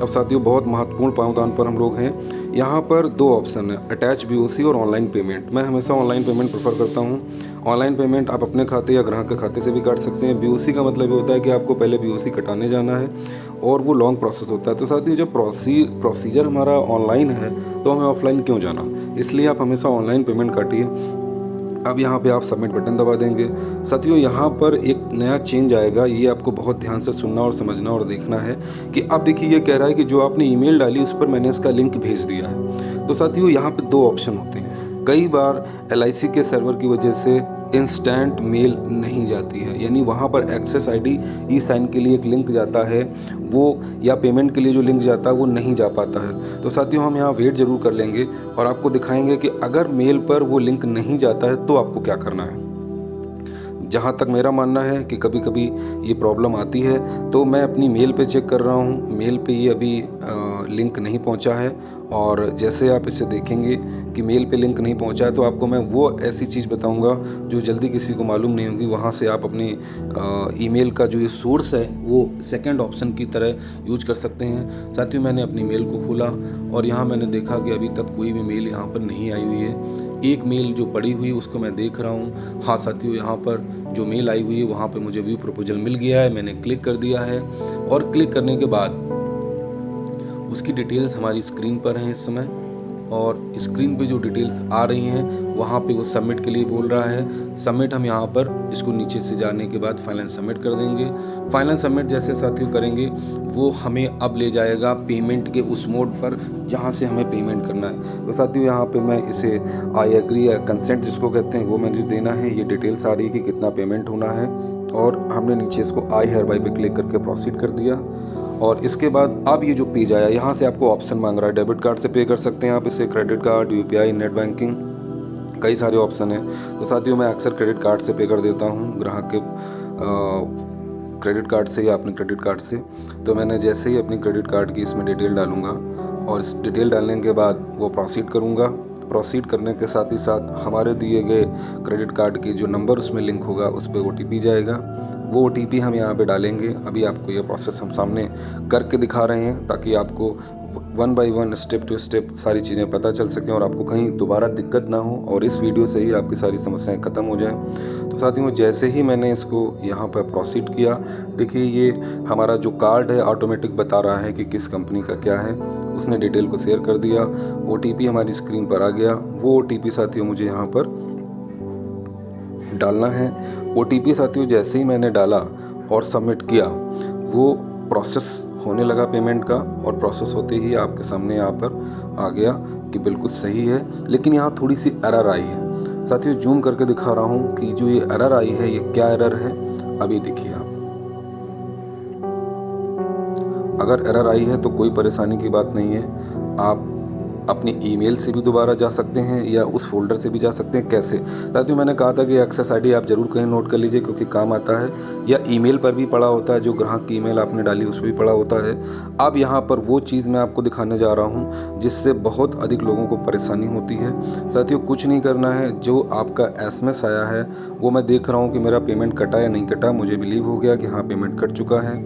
अब साथियों बहुत महत्वपूर्ण पावदान पर हम लोग हैं। यहाँ पर 2 ऑप्शन है, अटैच बीओसी और ऑनलाइन पेमेंट। मैं हमेशा ऑनलाइन पेमेंट प्रेफर करता हूँ। ऑनलाइन पेमेंट आप अपने खाते या ग्राहक के खाते से भी काट सकते हैं। बीओसी का मतलब ये होता है कि आपको पहले बीओसी कटाने जाना है और वो लॉन्ग प्रोसेस होता है। तो साथियों जब प्रोसीजर हमारा ऑनलाइन है तो हमें ऑफलाइन क्यों जाना, इसलिए आप हमेशा ऑनलाइन पेमेंट काटिए। अब यहाँ पे आप सबमिट बटन दबा देंगे। साथियों यहाँ पर एक नया चेंज आएगा, ये आपको बहुत ध्यान से सुनना और समझना और देखना है कि अब देखिए ये कह रहा है कि जो आपने ईमेल डाली उस पर मैंने इसका लिंक भेज दिया है। तो साथियों यहाँ पे 2 ऑप्शन होते हैं। कई बार LIC के सर्वर की वजह से इंस्टेंट मेल नहीं जाती है, यानी वहाँ पर एक्सेस ID ई-साइन के लिए एक लिंक जाता है वो, या पेमेंट के लिए जो लिंक जाता है वो नहीं जा पाता है। तो साथियों हम यहाँ वेट ज़रूर कर लेंगे और आपको दिखाएंगे कि अगर मेल पर वो लिंक नहीं जाता है तो आपको क्या करना है। जहाँ तक मेरा मानना है कि कभी कभी ये प्रॉब्लम आती है, तो मैं अपनी मेल पे चेक कर रहा हूँ, मेल पे ये अभी लिंक नहीं पहुँचा है। और जैसे आप इसे देखेंगे कि मेल पे लिंक नहीं पहुँचा है तो आपको मैं वो ऐसी चीज़ बताऊँगा जो जल्दी किसी को मालूम नहीं होगी। वहाँ से आप अपनी ईमेल का जो ये सोर्स है वो सेकंड ऑप्शन की तरह यूज कर सकते हैं। साथियों मैंने अपनी मेल को खोला और यहाँ मैंने देखा कि अभी तक कोई भी मेल यहाँ पर नहीं आई हुई है। एक मेल जो पड़ी हुई उसको मैं देख रहा हूँ। हाँ साथियों यहाँ पर जो मेल आई हुई है वहाँ पे मुझे व्यू प्रपोजल मिल गया है, मैंने क्लिक कर दिया है और क्लिक करने के बाद उसकी डिटेल्स हमारी स्क्रीन पर हैं इस समय। और स्क्रीन पे जो डिटेल्स आ रही हैं वहाँ पे वो सबमिट के लिए बोल रहा है। सबमिट हम यहाँ पर इसको नीचे से जाने के बाद फाइनल सबमिट कर देंगे। फाइनल सबमिट जैसे साथियों करेंगे वो हमें अब ले जाएगा पेमेंट के उस मोड पर जहाँ से हमें पेमेंट करना है। तो साथियों यहाँ पे मैं इसे आई एग्री या कंसेंट जिसको कहते हैं वो मुझे देना है। ये डिटेल्स आ रही है कि कितना पेमेंट होना है और हमने नीचे इसको आई हेयरबाय पे क्लिक करके प्रोसीड कर दिया। और इसके बाद अब ये जो पेज आया यहाँ से आपको ऑप्शन मांग रहा है, डेबिट कार्ड से पे कर सकते हैं आप इसे, credit card, UPI, net banking, कई सारे ऑप्शन हैं। तो साथियों मैं अक्सर क्रेडिट कार्ड से पे कर देता हूँ ग्राहक के क्रेडिट कार्ड से या अपने क्रेडिट कार्ड से। तो मैंने जैसे ही अपनी क्रेडिट कार्ड की इसमें डिटेल डालूंगा और इस डिटेल डालने के बाद वो प्रोसीड करूँगा। प्रोसीड करने के साथ ही साथ हमारे दिए गए क्रेडिट कार्ड के जो नंबर उसमें लिंक होगा उस पर OTP जाएगा। वो OTP हम यहाँ पे डालेंगे। अभी आपको ये प्रोसेस हम सामने करके दिखा रहे हैं ताकि आपको 1 by 1 स्टेप टू स्टेप सारी चीज़ें पता चल सकें और आपको कहीं दोबारा दिक्कत ना हो और इस वीडियो से ही आपकी सारी समस्याएं ख़त्म हो जाएं। तो साथियों जैसे ही मैंने इसको यहाँ पर प्रोसीड किया, देखिए ये हमारा जो कार्ड है ऑटोमेटिक बता रहा है कि किस कंपनी का क्या है। उसने डिटेल को शेयर कर दिया, OTP हमारी स्क्रीन पर आ गया। वो OTP साथियों मुझे यहाँ पर डालना है। OTP साथियों जैसे ही मैंने डाला और सबमिट किया वो प्रोसेस होने लगा पेमेंट का, और प्रोसेस होते ही आपके सामने यहाँ पर आ गया कि बिल्कुल सही है। लेकिन यहाँ थोड़ी सी एरर आई है। साथियों जूम करके दिखा रहा हूँ कि जो ये एरर आई है, ये क्या एरर है, अभी देखिए आप। अगर एरर आई है तो कोई परेशानी की बात नहीं है। आप अपनी ईमेल से भी दोबारा जा सकते हैं या उस फोल्डर से भी जा सकते हैं। कैसे? साथियों मैंने कहा था कि एक्सेस आईडी आप ज़रूर कहीं नोट कर लीजिए, क्योंकि काम आता है, या ईमेल पर भी पड़ा होता है, जो ग्राहक की ईमेल आपने डाली उस पर भी पड़ा होता है। अब यहाँ पर वो चीज़ मैं आपको दिखाने जा रहा हूँ जिससे बहुत अधिक लोगों को परेशानी होती है। साथियों कुछ नहीं करना है, जो आपका एसएमएस आया है वो मैं देख रहा हूँ कि मेरा पेमेंट कटा या नहीं कटा। मुझे बिलीव हो गया कि हाँ पेमेंट कट चुका है।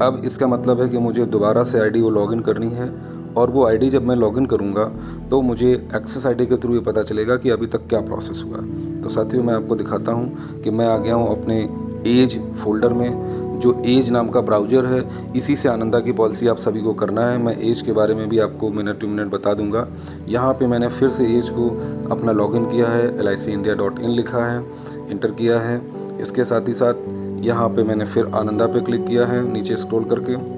अब इसका मतलब है कि मुझे दोबारा से आईडी वो लॉगिन करनी है, और वो आईडी जब मैं लॉगिन करूँगा तो मुझे एक्सेस आईडी के थ्रू ये पता चलेगा कि अभी तक क्या प्रोसेस हुआ। तो साथियों मैं आपको दिखाता हूँ कि मैं आ गया हूँ अपने एज फोल्डर में। जो एज नाम का ब्राउज़र है, इसी से आनंदा की पॉलिसी आप सभी को करना है। मैं एज के बारे में भी आपको मिनट टू मिनट बता दूंगा। यहाँ पे मैंने फिर से एज को अपना लॉगिन किया है, licindia.in लिखा है, इंटर किया है। इसके साथ ही साथ यहाँ पे मैंने फिर आनंदा पे क्लिक किया है नीचे स्क्रॉल करके।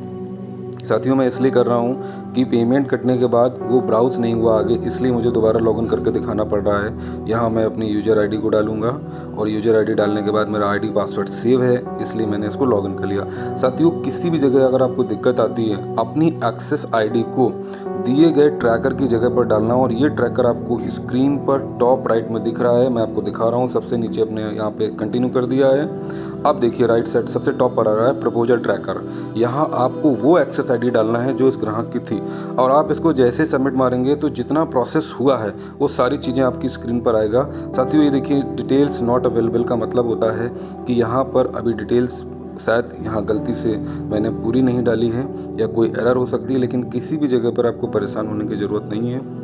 साथियों मैं इसलिए कर रहा हूँ कि पेमेंट कटने के बाद वो ब्राउज़ नहीं हुआ आगे, इसलिए मुझे दोबारा लॉगिन करके दिखाना पड़ रहा है। यहाँ मैं अपनी यूज़र आईडी को डालूंगा, और यूज़र आईडी डालने के बाद मेरा आईडी पासवर्ड सेव है, इसलिए मैंने इसको लॉगिन कर लिया। साथियों किसी भी जगह अगर आपको दिक्कत आती है, अपनी एक्सेस आईडी को दिए गए ट्रैकर की जगह पर डालना, और ये ट्रैकर आपको स्क्रीन पर टॉप राइट में दिख रहा है। मैं आपको दिखा रहा हूँ, सबसे नीचे अपने यहाँ पे कंटिन्यू कर दिया है। अब देखिए राइट साइड सबसे टॉप पर आ रहा है प्रपोजल ट्रैकर। यहाँ आपको वो एक्सेस आईडी डालना है जो इस ग्राहक की थी, और आप इसको जैसे सबमिट मारेंगे तो जितना प्रोसेस हुआ है वो सारी चीज़ें आपकी स्क्रीन पर आएगा। साथियों ये देखिए डिटेल्स नॉट अवेलेबल का मतलब होता है कि यहाँ पर अभी डिटेल्स शायद यहाँ गलती से मैंने पूरी नहीं डाली है, या कोई एरर हो सकती है। लेकिन किसी भी जगह पर आपको परेशान होने की ज़रूरत नहीं है।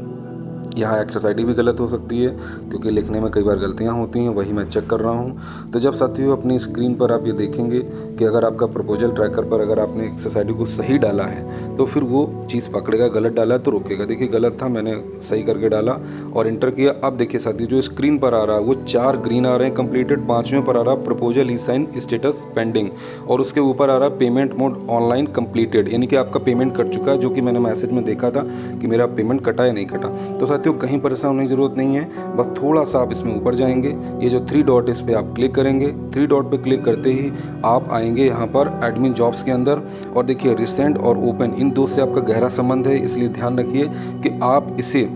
यहाँ एक्सेस आईडी भी गलत हो सकती है, क्योंकि लिखने में कई बार गलतियाँ होती हैं, वही मैं चेक कर रहा हूँ। तो जब साथियों अपनी स्क्रीन पर आप ये देखेंगे कि अगर आपका प्रपोजल ट्रैकर पर अगर आपने एक्सेस आईडी को सही डाला है तो फिर वो चीज़ पकड़ेगा, गलत डाला तो रोकेगा। देखिए गलत था, मैंने सही करके डाला और इंटर किया। अब देखिए साथियों जो स्क्रीन पर आ रहा है वो 4 ग्रीन आ रहे हैं कंप्लीटेड, 5वें पर आ रहा प्रपोजल ई साइन स्टेटस पेंडिंग, और उसके ऊपर आ रहा पेमेंट मोड ऑनलाइन कंप्लीटेड, यानी कि आपका पेमेंट कट चुका है, जो कि मैंने मैसेज में देखा था कि मेरा पेमेंट कटा या नहीं कटा। तो साथियों कहीं परेशान होने की ज़रूरत नहीं है, बस थोड़ा सा आप इसमें ऊपर जाएंगे, ये जो 3 डॉट इस पर आप क्लिक करेंगे। 3 डॉट पे क्लिक करते ही आप आएंगे यहाँ पर एडमिन जॉब्स के अंदर, और देखिए रिसेंट और ओपन इन दो से आपका गहरा संबंध है, इसलिए ध्यान रखिए कि आप इसे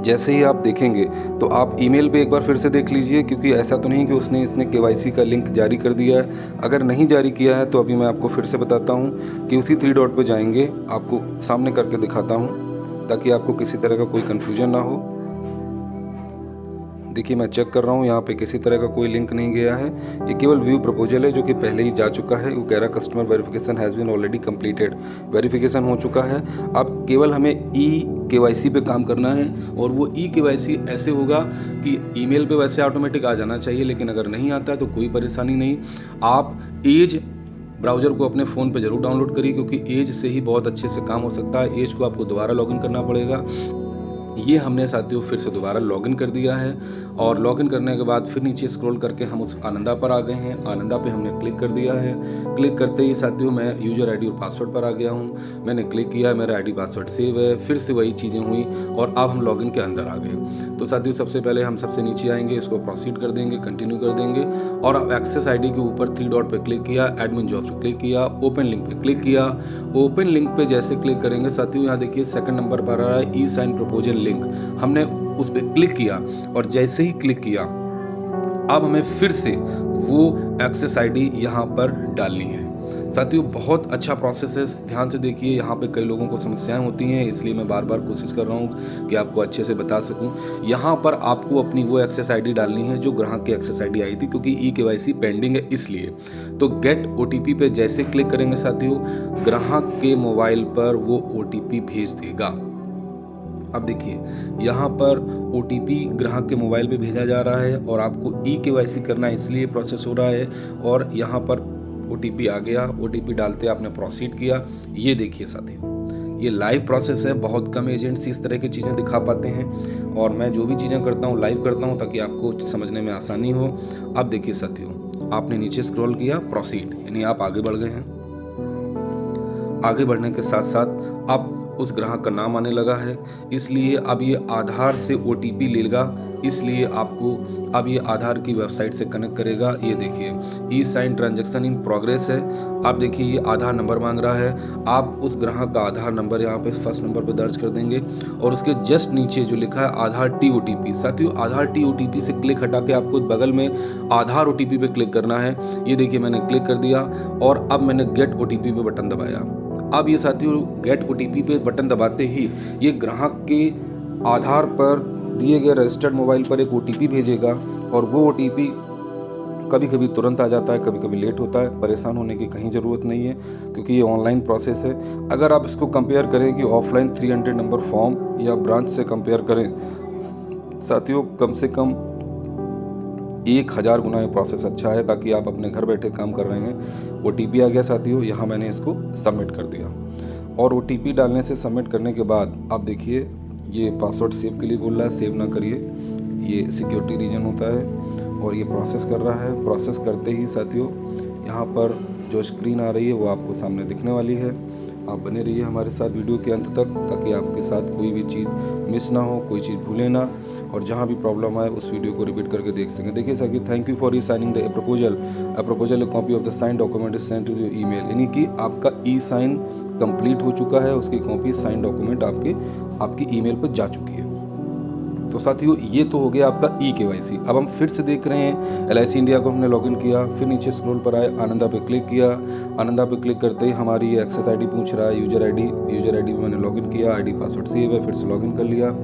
जैसे ही आप देखेंगे तो आप ईमेल पे एक बार फिर से देख लीजिए, क्योंकि ऐसा तो नहीं कि इसने केवाईसी का लिंक जारी कर दिया है। अगर नहीं जारी किया है तो अभी मैं आपको फिर से बताता हूँ कि उसी 3 डॉट पे जाएंगे, आपको सामने करके दिखाता हूँ ताकि आपको किसी तरह का कोई कन्फ्यूजन ना हो। देखिए मैं चेक कर रहा हूँ, यहाँ पे किसी तरह का कोई लिंक नहीं गया है, ये केवल व्यू प्रपोजल है जो कि पहले ही जा चुका है। वो कह रहा customer verification has been already completed, verification हो चुका है। अब केवल हमें केवाईसी पे काम करना है, और वो केवाईसी ऐसे होगा कि ईमेल पे वैसे ऑटोमेटिक आ जाना चाहिए, लेकिन अगर नहीं आता है तो कोई परेशानी नहीं। आप एज ब्राउज़र को अपने फ़ोन पे ज़रूर डाउनलोड करिए, क्योंकि एज से ही बहुत अच्छे से काम हो सकता है। एज को आपको दोबारा लॉगिन करना पड़ेगा। ये हमने साथियों फिर से दोबारा लॉगिन कर दिया है, और लॉगिन करने के बाद फिर नीचे स्क्रॉल करके हम उस आनंदा पर आ गए हैं। आनंदा पे हमने क्लिक कर दिया है। क्लिक करते ही साथियों मैं यूज़र आईडी और पासवर्ड पर आ गया हूँ। मैंने क्लिक किया, मेरा आईडी पासवर्ड सेव है, फिर से वही चीज़ें हुई, और अब हम लॉगिन के अंदर आ गए। तो साथियों सबसे पहले हम सबसे नीचे आएंगे, इसको प्रोसीड कर देंगे, कंटिन्यू कर देंगे, और अब एक्सेस आईडी के ऊपर 3 डॉट पे क्लिक किया, एडमिन जॉब्स पे क्लिक किया, ओपन लिंक पे क्लिक किया। ओपन लिंक पे जैसे क्लिक करेंगे साथियों यहाँ देखिए सेकंड नंबर पर आ रहा है ई साइन प्रपोजल लिंक, हमने उस पर क्लिक किया, और जैसे ही क्लिक किया अब हमें फिर से वो एक्सेस आईडी यहाँ पर डालनी है। साथियों बहुत अच्छा प्रोसेस है, ध्यान से देखिए। यहाँ पे कई लोगों को समस्याएं होती हैं, इसलिए मैं बार बार कोशिश कर रहा हूँ कि आपको अच्छे से बता सकूँ। यहाँ पर आपको अपनी वो एक्सेस आईडी डालनी है जो ग्राहक की एक्सेस आईडी आई थी, क्योंकि केवाईसी पेंडिंग है इसलिए। तो गेट ओटीपी पे जैसे क्लिक करेंगे साथियों, ग्राहक के मोबाइल पर वो ओटीपी भेज देगा। अब देखिए यहाँ पर ओटीपी ग्राहक के मोबाइल पे भेजा जा रहा है, और आपको केवाईसी करना है इसलिए प्रोसेस हो रहा है, और यहाँ पर ओटीपी आ गया। ओटीपी डालते आपने प्रोसीड किया। ये देखिए साथियों ये लाइव प्रोसेस है, बहुत कम एजेंट्स इस तरह की चीज़ें दिखा पाते हैं, और मैं जो भी चीज़ें करता हूँ लाइव करता हूँ ताकि आपको समझने में आसानी हो। अब देखिए साथियों आपने नीचे स्क्रॉल किया, प्रोसीड, यानी आप आगे बढ़ गए हैं। आगे बढ़ने के साथ साथ अब उस ग्राहक का नाम आने लगा है, इसलिए अब ये आधार से OTP लेगा, इसलिए आपको अब ये आधार की वेबसाइट से कनेक्ट करेगा। ये देखिए ई साइन ट्रांजैक्शन इन प्रोग्रेस है। आप देखिए ये आधार नंबर मांग रहा है। आप उस ग्राहक का आधार नंबर यहाँ पे फर्स्ट नंबर पे दर्ज कर देंगे और उसके जस्ट नीचे जो लिखा है आधार TOTP, साथियों आधार TOTP से क्लिक हटा के आपको बगल में आधार OTP पे क्लिक करना है। ये देखिए मैंने क्लिक कर दिया और अब मैंने गेट OTP पे बटन दबाया। अब ये साथियों गेट OTP पे बटन दबाते ही ये ग्राहक के आधार पर दिए गए रजिस्टर्ड मोबाइल पर एक OTP भेजेगा और वो OTP कभी कभी तुरंत आ जाता है, कभी कभी लेट होता है। परेशान होने की कहीं ज़रूरत नहीं है क्योंकि ये ऑनलाइन प्रोसेस है। अगर आप इसको कंपेयर करें कि ऑफलाइन 300 नंबर फॉर्म या ब्रांच से कंपेयर करें, साथियों कम से कम 1000 गुना ये प्रोसेस अच्छा है, ताकि आप अपने घर बैठे काम कर रहे हैं। OTP आ गया साथियों, यहाँ मैंने इसको सबमिट कर दिया और OTP डालने से सबमिट करने के बाद आप देखिए ये पासवर्ड सेव के लिए बोल रहा है, सेव ना करिए, ये सिक्योरिटी रीजन होता है और ये प्रोसेस कर रहा है। प्रोसेस करते ही साथियों यहाँ पर जो स्क्रीन आ रही है वो आपको सामने दिखने वाली है। आप बने रहिए हमारे साथ वीडियो के अंत तक, ताकि आपके साथ कोई भी चीज़ मिस ना हो, कोई चीज़ भूले ना, और जहाँ भी प्रॉब्लम आए उस वीडियो को रिपीट करके देख सकें। देखिए sir, thank you for signing the proposal a copy of the sign document is send to your email, यानी कि आपका साइन कंप्लीट हो चुका है, उसकी कॉपी साइन डॉक्यूमेंट आपकी ईमेल पर जा चुकी है। तो साथियों ये तो हो गया आपका KYC। अब हम फिर से देख रहे हैं LIC इंडिया को हमने लॉगिन किया, फिर नीचे स्क्रॉल पर आए, आनंदा पे क्लिक किया। आनंदा पे क्लिक करते ही हमारी ये एक्सेस ID पूछ रहा है, यूजर ID में मैंने लॉगिन किया, ID पासवर्ड सेव है, फिर से लॉगिन कर लिया।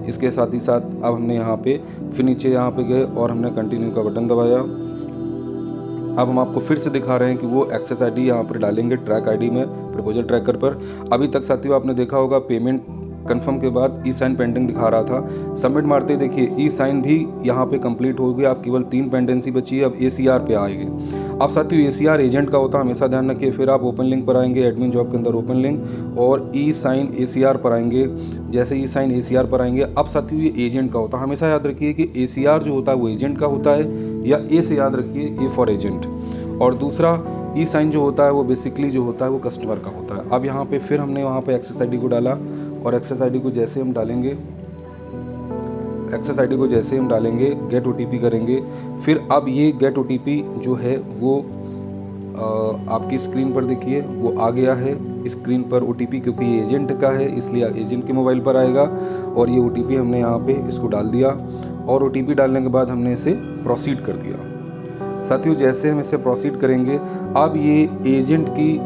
इसके साथ ही साथ अब हमने यहाँ पे फिर नीचे यहाँ पे गए और हमने कंटिन्यू का बटन दबाया। अब हम आपको फिर से दिखा रहे हैं कि वो एक्सेस ID यहाँ पर डालेंगे ट्रैक ID में, प्रपोजल ट्रैकर पर। अभी तक साथियों आपने देखा होगा पेमेंट कंफर्म के बाद साइन पेंडिंग दिखा रहा था। सबमिट मारते ही देखिए साइन भी यहाँ पे कंप्लीट हो गया। अब केवल 3 पेंडेंसी बची है, अब ACR पे आएंगे। अब साथियों ACR एजेंट का होता है, हमेशा ध्यान रखिए। फिर आप ओपन लिंक पर आएंगे, एडमिन जॉब के अंदर ओपन लिंक, और साइन ACR पर आएंगे। जैसे साइन ACR पर आएंगे, अब साथियों ये एजेंट का होता है। हमेशा याद रखिए कि ACR जो होता है वो एजेंट का होता है, या A से याद रखिए, A फॉर एजेंट। और दूसरा साइन जो होता है वो बेसिकली जो होता है वो कस्टमर का होता है। अब यहाँ पे फिर हमने वहाँ पे एक्सेस ID को डाला, और एक्सेस ID को जैसे हम डालेंगे गेट OTP करेंगे। फिर अब ये गेट OTP जो है वो आपकी स्क्रीन पर देखिए वो आ गया है स्क्रीन पर OTP, क्योंकि ये एजेंट का है इसलिए एजेंट के मोबाइल पर आएगा। और ये OTP हमने यहाँ पे इसको डाल दिया, और OTP डालने के बाद हमने इसे प्रोसीड कर दिया। साथियों जैसे हम इसे प्रोसीड करेंगे, अब ये एजेंट की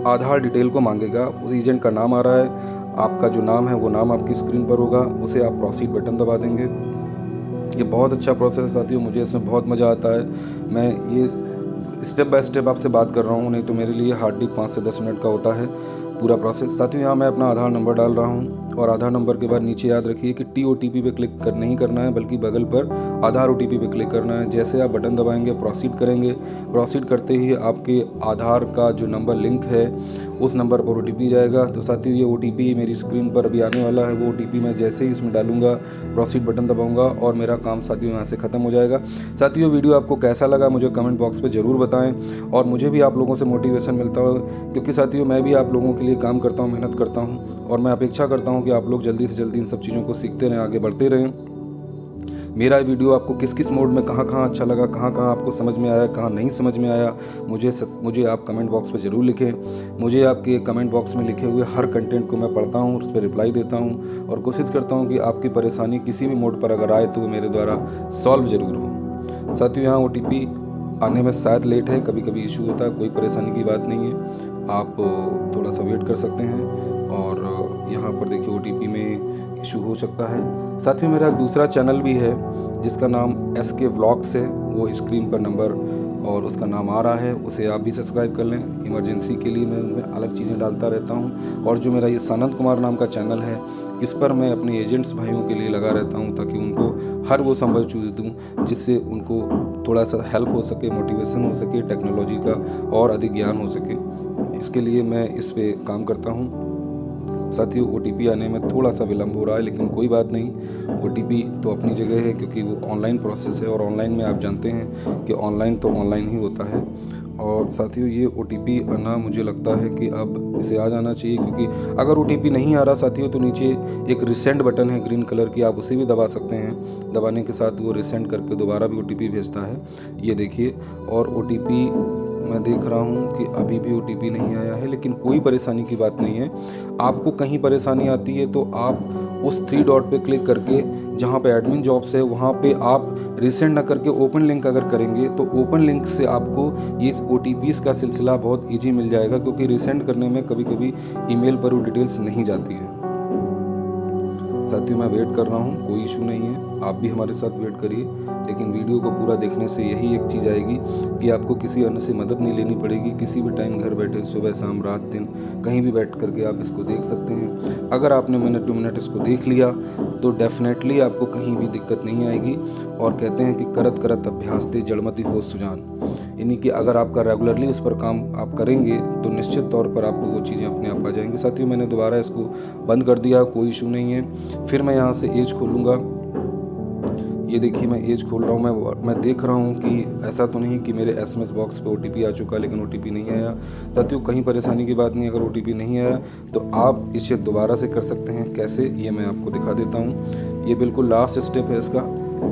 आधार डिटेल को मांगेगा। उस एजेंट का नाम आ रहा है, आपका जो नाम है वो नाम आपकी स्क्रीन पर होगा, उसे आप प्रोसीड बटन दबा देंगे। ये बहुत अच्छा प्रोसेस है साथियों, मुझे इसमें बहुत मज़ा आता है। मैं ये स्टेप बाय स्टेप आपसे बात कर रहा हूँ, नहीं तो मेरे लिए हार्डली 5 से 10 मिनट का होता है पूरा प्रोसेस। साथियों यहाँ मैं अपना आधार नंबर डाल रहा हूँ, और आधार नंबर के बाद नीचे याद रखिए कि TOTP पे क्लिक नहीं करना है, बल्कि बगल पर आधार OTP पे क्लिक करना है। जैसे आप बटन दबाएंगे प्रोसीड करेंगे, प्रोसीड करते ही आपके आधार का जो नंबर लिंक है उस नंबर पर OTP जाएगा। तो साथियों ये OTP मेरी स्क्रीन पर अभी आने वाला है। वो OTP मैं जैसे ही इसमें डालूंगा, प्रोसीड बटन दबाऊंगा, और मेरा काम साथियों यहाँ से ख़त्म हो जाएगा। साथियों वीडियो आपको कैसा लगा मुझे कमेंट बॉक्स पर ज़रूर बताएँ, और मुझे भी आप लोगों से मोटिवेशन मिलता हो, क्योंकि साथियों मैं भी आप लोगों के लिए काम करता हूँ, मेहनत करता हूँ, और मैं अपेक्षा करता हूँ कि आप लोग जल्दी से जल्दी इन सब चीज़ों को सीखते रहें, आगे बढ़ते रहें। मेरा वीडियो आपको किस किस मोड में कहाँ अच्छा लगा, कहाँ आपको समझ में आया, कहाँ नहीं समझ में आया, मुझे आप कमेंट बॉक्स में ज़रूर लिखें। मुझे आपके कमेंट बॉक्स में लिखे हुए हर कंटेंट को मैं पढ़ता हूँ, उस पर रिप्लाई देता हूँ, और कोशिश करता हूँ कि आपकी परेशानी किसी भी मोड पर अगर आए तो वो मेरे द्वारा सॉल्व ज़रूर हो। साथियों यहाँ OTP आने में शायद लेट है, कभी कभी इशू होता है, कोई परेशानी की बात नहीं है, आप थोड़ा सा वेट कर सकते हैं। और यहाँ पर देखिए OTP में इशू हो सकता है। साथियों मेरा एक दूसरा चैनल भी है जिसका नाम SK व्लॉग्स है, वो स्क्रीन पर नंबर और उसका नाम आ रहा है, उसे आप भी सब्सक्राइब कर लें। इमरजेंसी के लिए मैं उनमें अलग चीज़ें डालता रहता हूँ। और जो मेरा ये सानंद कुमार नाम का चैनल है, इस पर मैं अपने एजेंट्स भाइयों के लिए लगा रहता हूँ, ताकि उनको हर वो संभव चीज़ दूँ जिससे उनको थोड़ा सा हेल्प हो सके, मोटिवेशन हो सके, टेक्नोलॉजी का और अधिक ज्ञान हो सके। इसके लिए मैं इस पे काम करता हूँ। साथियों OTP आने में थोड़ा सा विलम्ब हो रहा है, लेकिन कोई बात नहीं, OTP तो अपनी जगह है, क्योंकि वो ऑनलाइन प्रोसेस है, और ऑनलाइन में आप जानते हैं कि ऑनलाइन तो ऑनलाइन ही होता है। और साथियों ये OTP आना मुझे लगता है कि अब इसे आ जाना चाहिए, क्योंकि अगर OTP नहीं आ रहा साथियों तो नीचे एक रिसेंड बटन है ग्रीन कलर की, आप उसे भी दबा सकते हैं। दबाने के साथ वो रिसेंड करके दोबारा भी OTP भेजता है, ये देखिए। और OTP मैं देख रहा हूँ कि अभी भी OTP नहीं आया है, लेकिन कोई परेशानी की बात नहीं है। आपको कहीं परेशानी आती है तो आप उस 3 डॉट पे क्लिक करके जहाँ पे एडमिन जॉब्स है वहाँ पे आप रिसेंड ना करके ओपन लिंक अगर करेंगे तो ओपन लिंक से आपको ये OTPs का सिलसिला बहुत ईजी मिल जाएगा, क्योंकि रिसेंड करने में कभी कभी ईमेल पर वो डिटेल्स नहीं जाती है। साथियों मैं वेट कर रहा हूँ, कोई इशू नहीं है, आप भी हमारे साथ वेट करिए। लेकिन वीडियो को पूरा देखने से यही एक चीज़ आएगी कि आपको किसी अन्य से मदद नहीं लेनी पड़ेगी। किसी भी टाइम घर बैठे, सुबह शाम रात दिन कहीं भी बैठ करके आप इसको देख सकते हैं। अगर आपने मिनट टू मिनट इसको देख लिया तो डेफिनेटली आपको कहीं भी दिक्कत नहीं आएगी। और कहते हैं कि करत करत अभ्यास ते जड़मति हो सुजान, यानी कि अगर आपका रेगुलरली उस पर काम आप करेंगे तो निश्चित तौर पर आपको वो चीज़ें अपने आप आ जाएंगी। साथियों मैंने दोबारा इसको बंद कर दिया, कोई इशू नहीं है। फिर मैं यहाँ से एज खोलूँगा, ये देखिए मैं एज खोल रहा हूँ। मैं देख रहा हूँ कि ऐसा तो नहीं कि मेरे SMS बॉक्स पे OTP आ चुका लेकिन OTP नहीं आया। साथियों कहीं परेशानी की बात नहीं, अगर OTP नहीं आया तो आप इसे दोबारा से कर सकते हैं। कैसे, ये मैं आपको दिखा देता हूँ। ये बिल्कुल लास्ट स्टेप है इसका।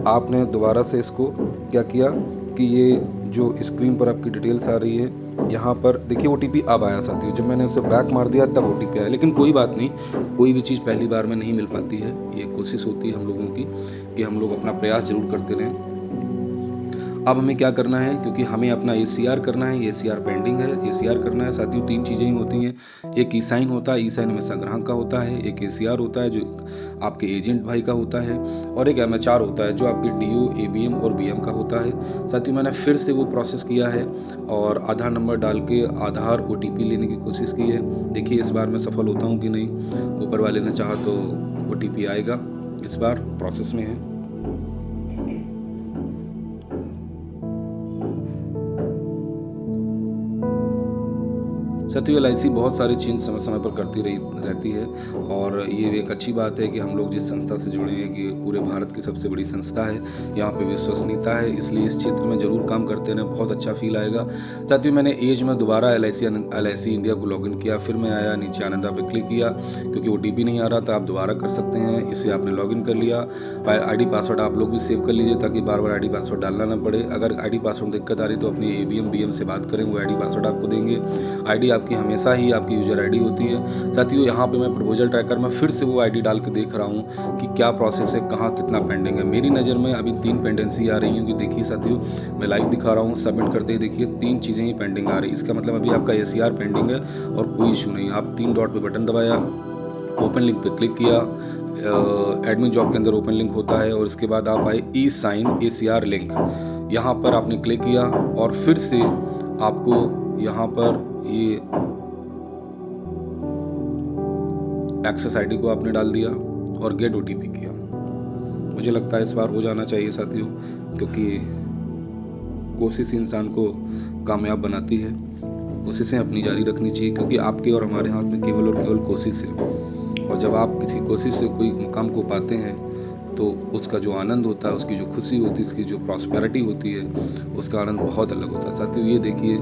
आपने दोबारा से इसको क्या किया कि ये जो स्क्रीन पर आपकी डिटेल्स आ रही है, यहाँ पर देखिए OTP अब आया साथियों। जब मैंने उसे बैक मार दिया तब OTP आया, लेकिन कोई बात नहीं, कोई भी चीज़ पहली बार में नहीं मिल पाती है। ये कोशिश होती है हम लोगों की कि हम लोग अपना प्रयास जरूर करते रहें। अब हमें क्या करना है, क्योंकि हमें अपना ACR करना है, ACR पेंडिंग है, ACR करना है साथियों। 3 चीज़ें ही होती हैं, एक ई-साइन होता है, ई-साइन हमेशा ग्राहक का होता है, एक ACR होता है जो आपके एजेंट भाई का होता है, और एक MHR होता है जो आपके DO, ABM और BM का होता है। साथियों मैंने फिर से वो प्रोसेस किया है और आधार नंबर डाल के आधार OTP लेने की कोशिश की है। देखिए इस बार मैं सफल होता हूँ कि नहीं। ऊपर वाले ने चाहा तो OTP आएगा, इस बार प्रोसेस में है। साथियों LIC बहुत सारी चीज़ समय समय पर करती रहती है, और ये एक अच्छी बात है कि हम लोग जिस संस्था से जुड़े हैं कि पूरे भारत की सबसे बड़ी संस्था है, यहाँ पे विश्वसनीयता है, इसलिए इस क्षेत्र में ज़रूर काम करते रहना, बहुत अच्छा फील आएगा। साथियों मैंने एज में दोबारा LIC इंडिया को लॉगिन किया, फिर मैं आया नीचे आनंदा पे क्लिक किया, क्योंकि OTP नहीं आ रहा था। आप दोबारा कर सकते हैं, इसे आपने लॉगिन कर लिया। ID पासवर्ड आप लोग भी सेव कर लीजिए ताकि बार बार ID पासवर्ड डालना ना पड़े। अगर ID पासवर्ड दिक्कत आ रही तो अपनी ABM BM से बात करें, वो ID पासवर्ड आपको देंगे। ID आपकी हमेशा ही आपकी यूजर ID होती है। साथियों यहाँ पे मैं प्रपोजल ट्रैकर में फिर से वो ID डाल के देख रहा हूँ कि क्या प्रोसेस है, कहाँ कितना पेंडिंग है। मेरी नज़र में अभी 3 पेंडेंसी आ रही हैं, कि देखिए साथियों मैं लाइव दिखा रहा हूँ, सबमिट करते ही देखिए 3 चीज़ें ही पेंडिंग आ रही है। इसका मतलब अभी आपका ACR पेंडिंग है और कोई इशू नहीं। आप 3 डॉट पे बटन दबाया, ओपन लिंक पे क्लिक किया, एडमिन जॉब के अंदर ओपन लिंक होता है, और इसके बाद आप आए ई-साइन ACR लिंक, यहाँ पर आपने क्लिक किया और फिर से आपको यहाँ पर ये एक्सेस ID को आपने डाल दिया और गेट OTP किया। मुझे लगता है इस बार हो जाना चाहिए साथियों, क्योंकि कोशिश इंसान को कामयाब बनाती है। कोशिशें अपनी जारी रखनी चाहिए, क्योंकि आपके और हमारे हाथ में केवल और केवल कोशिश है, और जब आप किसी कोशिश से कोई मुकाम को पाते हैं तो उसका जो आनंद होता है, उसकी जो खुशी होती है, इसकी जो प्रॉस्पेरिटी होती है, उसका आनंद बहुत अलग होता है। साथियों ये देखिए,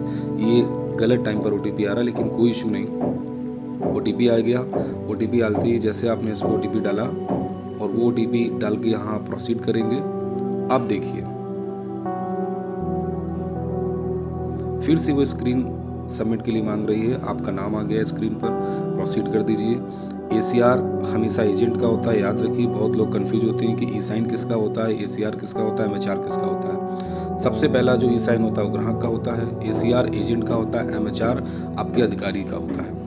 ये गलत टाइम पर OTP आ रहा है, लेकिन कोई इशू नहीं। OTP आ गया। OTP आते ही जैसे आपने इसको OTP डाला और वो OTP डाल के यहाँ प्रोसीड करेंगे। अब देखिए फिर से वो स्क्रीन सबमिट के लिए मांग रही है, आपका नाम आ गया स्क्रीन पर, प्रोसीड कर दीजिए। ACR हमेशा एजेंट का होता है, याद रखिए। बहुत लोग कंफ्यूज होते हैं कि ई-साइन किसका होता है, ACR किसका होता है, MHR किसका होता है। सबसे पहला जो ई-साइन होता है वो ग्राहक का होता है, ACR एजेंट का होता है, MHR आपके अधिकारी का होता है।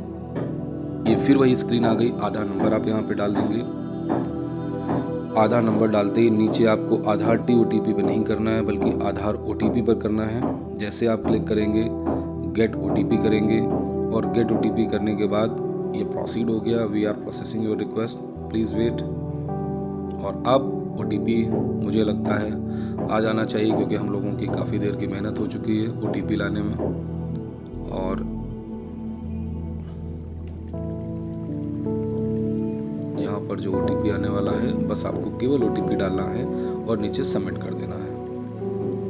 ये फिर वही स्क्रीन आ गई। आधार नंबर आप यहाँ पे डाल देंगे। आधार नंबर डालते ही नीचे आपको आधार TOTP पे नहीं करना है, बल्कि आधार OTP पर करना है। जैसे आप क्लिक करेंगे गेट OTP करेंगे, और गेट OTP करने के बाद ये प्रोसीड हो गया। We are processing your request, please wait. और अब OTP मुझे लगता है आ जाना चाहिए, क्योंकि हम लोगों की काफ़ी देर की मेहनत हो चुकी है OTP लाने में। और यहाँ पर जो OTP आने वाला है, बस आपको केवल OTP डालना है और नीचे सबमिट कर देना है।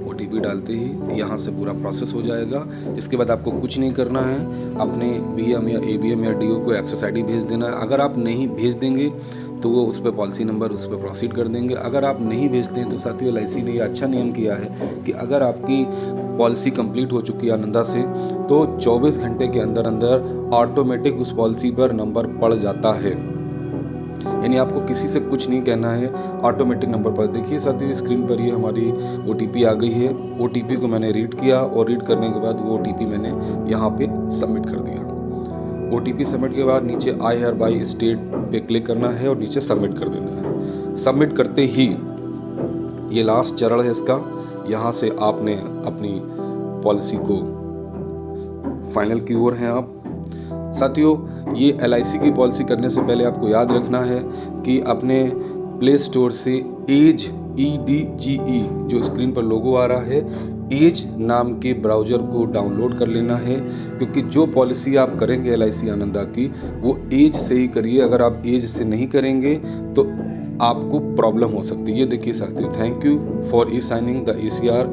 OTP OTP डालते ही यहाँ से पूरा प्रोसेस हो जाएगा। इसके बाद आपको कुछ नहीं करना है, अपने BM या ABM या DO को एक्सेस ID भेज देना है। अगर आप नहीं भेज देंगे तो वो उस पर पॉलिसी नंबर उस पर प्रोसीड कर देंगे। अगर आप नहीं भेजते हैं तो साथियों LIC ने ये अच्छा नियम किया है कि अगर आपकी पॉलिसी कंप्लीट हो चुकी है आनंदा से तो 24 घंटे के अंदर अंदर ऑटोमेटिक उस पॉलिसी पर नंबर पड़ जाता है। यानी आपको किसी से कुछ नहीं कहना है, ऑटोमेटिक नंबर पर। देखिए साथियों स्क्रीन पर ये हमारी OTP आ गई है। OTP को मैंने रीड किया और रीड करने के बाद वो OTP मैंने यहाँ पे सबमिट कर दिया। OTP सबमिट के बाद नीचे आई हेयर बाई स्टेट पे क्लिक करना है और नीचे सबमिट कर देना है। सबमिट करते ही ये लास्ट चरण है इसका, यहाँ से आपने अपनी पॉलिसी को फाइनल की ओर हैं आप। साथियों ये LIC की पॉलिसी करने से पहले आपको याद रखना है कि अपने प्ले स्टोर से एज EDGE जो स्क्रीन पर लोगो आ रहा है, एज नाम के ब्राउज़र को डाउनलोड कर लेना है, क्योंकि जो पॉलिसी आप करेंगे LIC आनंदा की वो एज से ही करिए। अगर आप एज से नहीं करेंगे तो आपको प्रॉब्लम हो सकती है। ये देखिए साथियों, thank you for signing the ECR,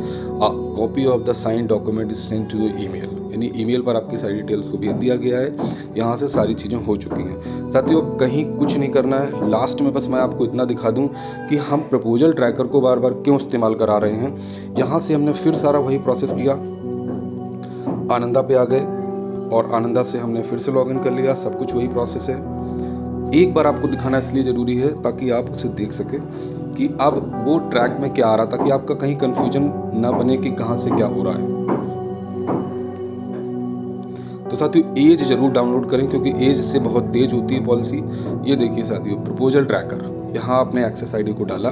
copy of the sign document is sent to your email. यानी ईमेल पर आपकी सारी डिटेल्स को भेज दिया गया है। यहाँ से सारी चीज़ें हो चुकी हैं। साथियों कहीं कुछ नहीं करना है। लास्ट में बस मैं आपको इतना दिखा दूँ कि हम प्रपोजल ट्रैकर को बार बार क्यों इस्तेमाल करा रहे हैं। यहाँ से हमने फिर सारा वही प्रोसेस किया, आनंदा पे आ गए और आनंदा से हमने फिर से लॉगिन कर लिया। सब कुछ वही प्रोसेस है। एक बार आपको दिखाना इसलिए ज़रूरी है ताकि आप उसे देख सकें कि अब वो ट्रैक में क्या आ रहा, ताकि आपका कहीं कंफ्यूजन ना बने कि कहाँ से क्या हो रहा है। तो साथियों एज जरूर डाउनलोड करें क्योंकि एज से बहुत तेज होती है पॉलिसी। ये देखिए साथियों प्रपोजल ट्रैकर, यहाँ आपने एक्सेस ID को डाला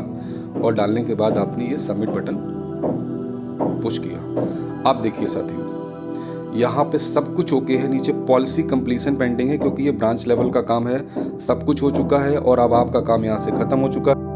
और डालने के बाद आपने ये सबमिट बटन पुश किया। आप देखिए साथियों यहाँ पे सब कुछ ओके है। नीचे पॉलिसी कंप्लीशन पेंडिंग है क्योंकि ये ब्रांच लेवल का काम है। सब कुछ हो चुका है और अब आपका काम यहाँ से ख़त्म हो चुका है।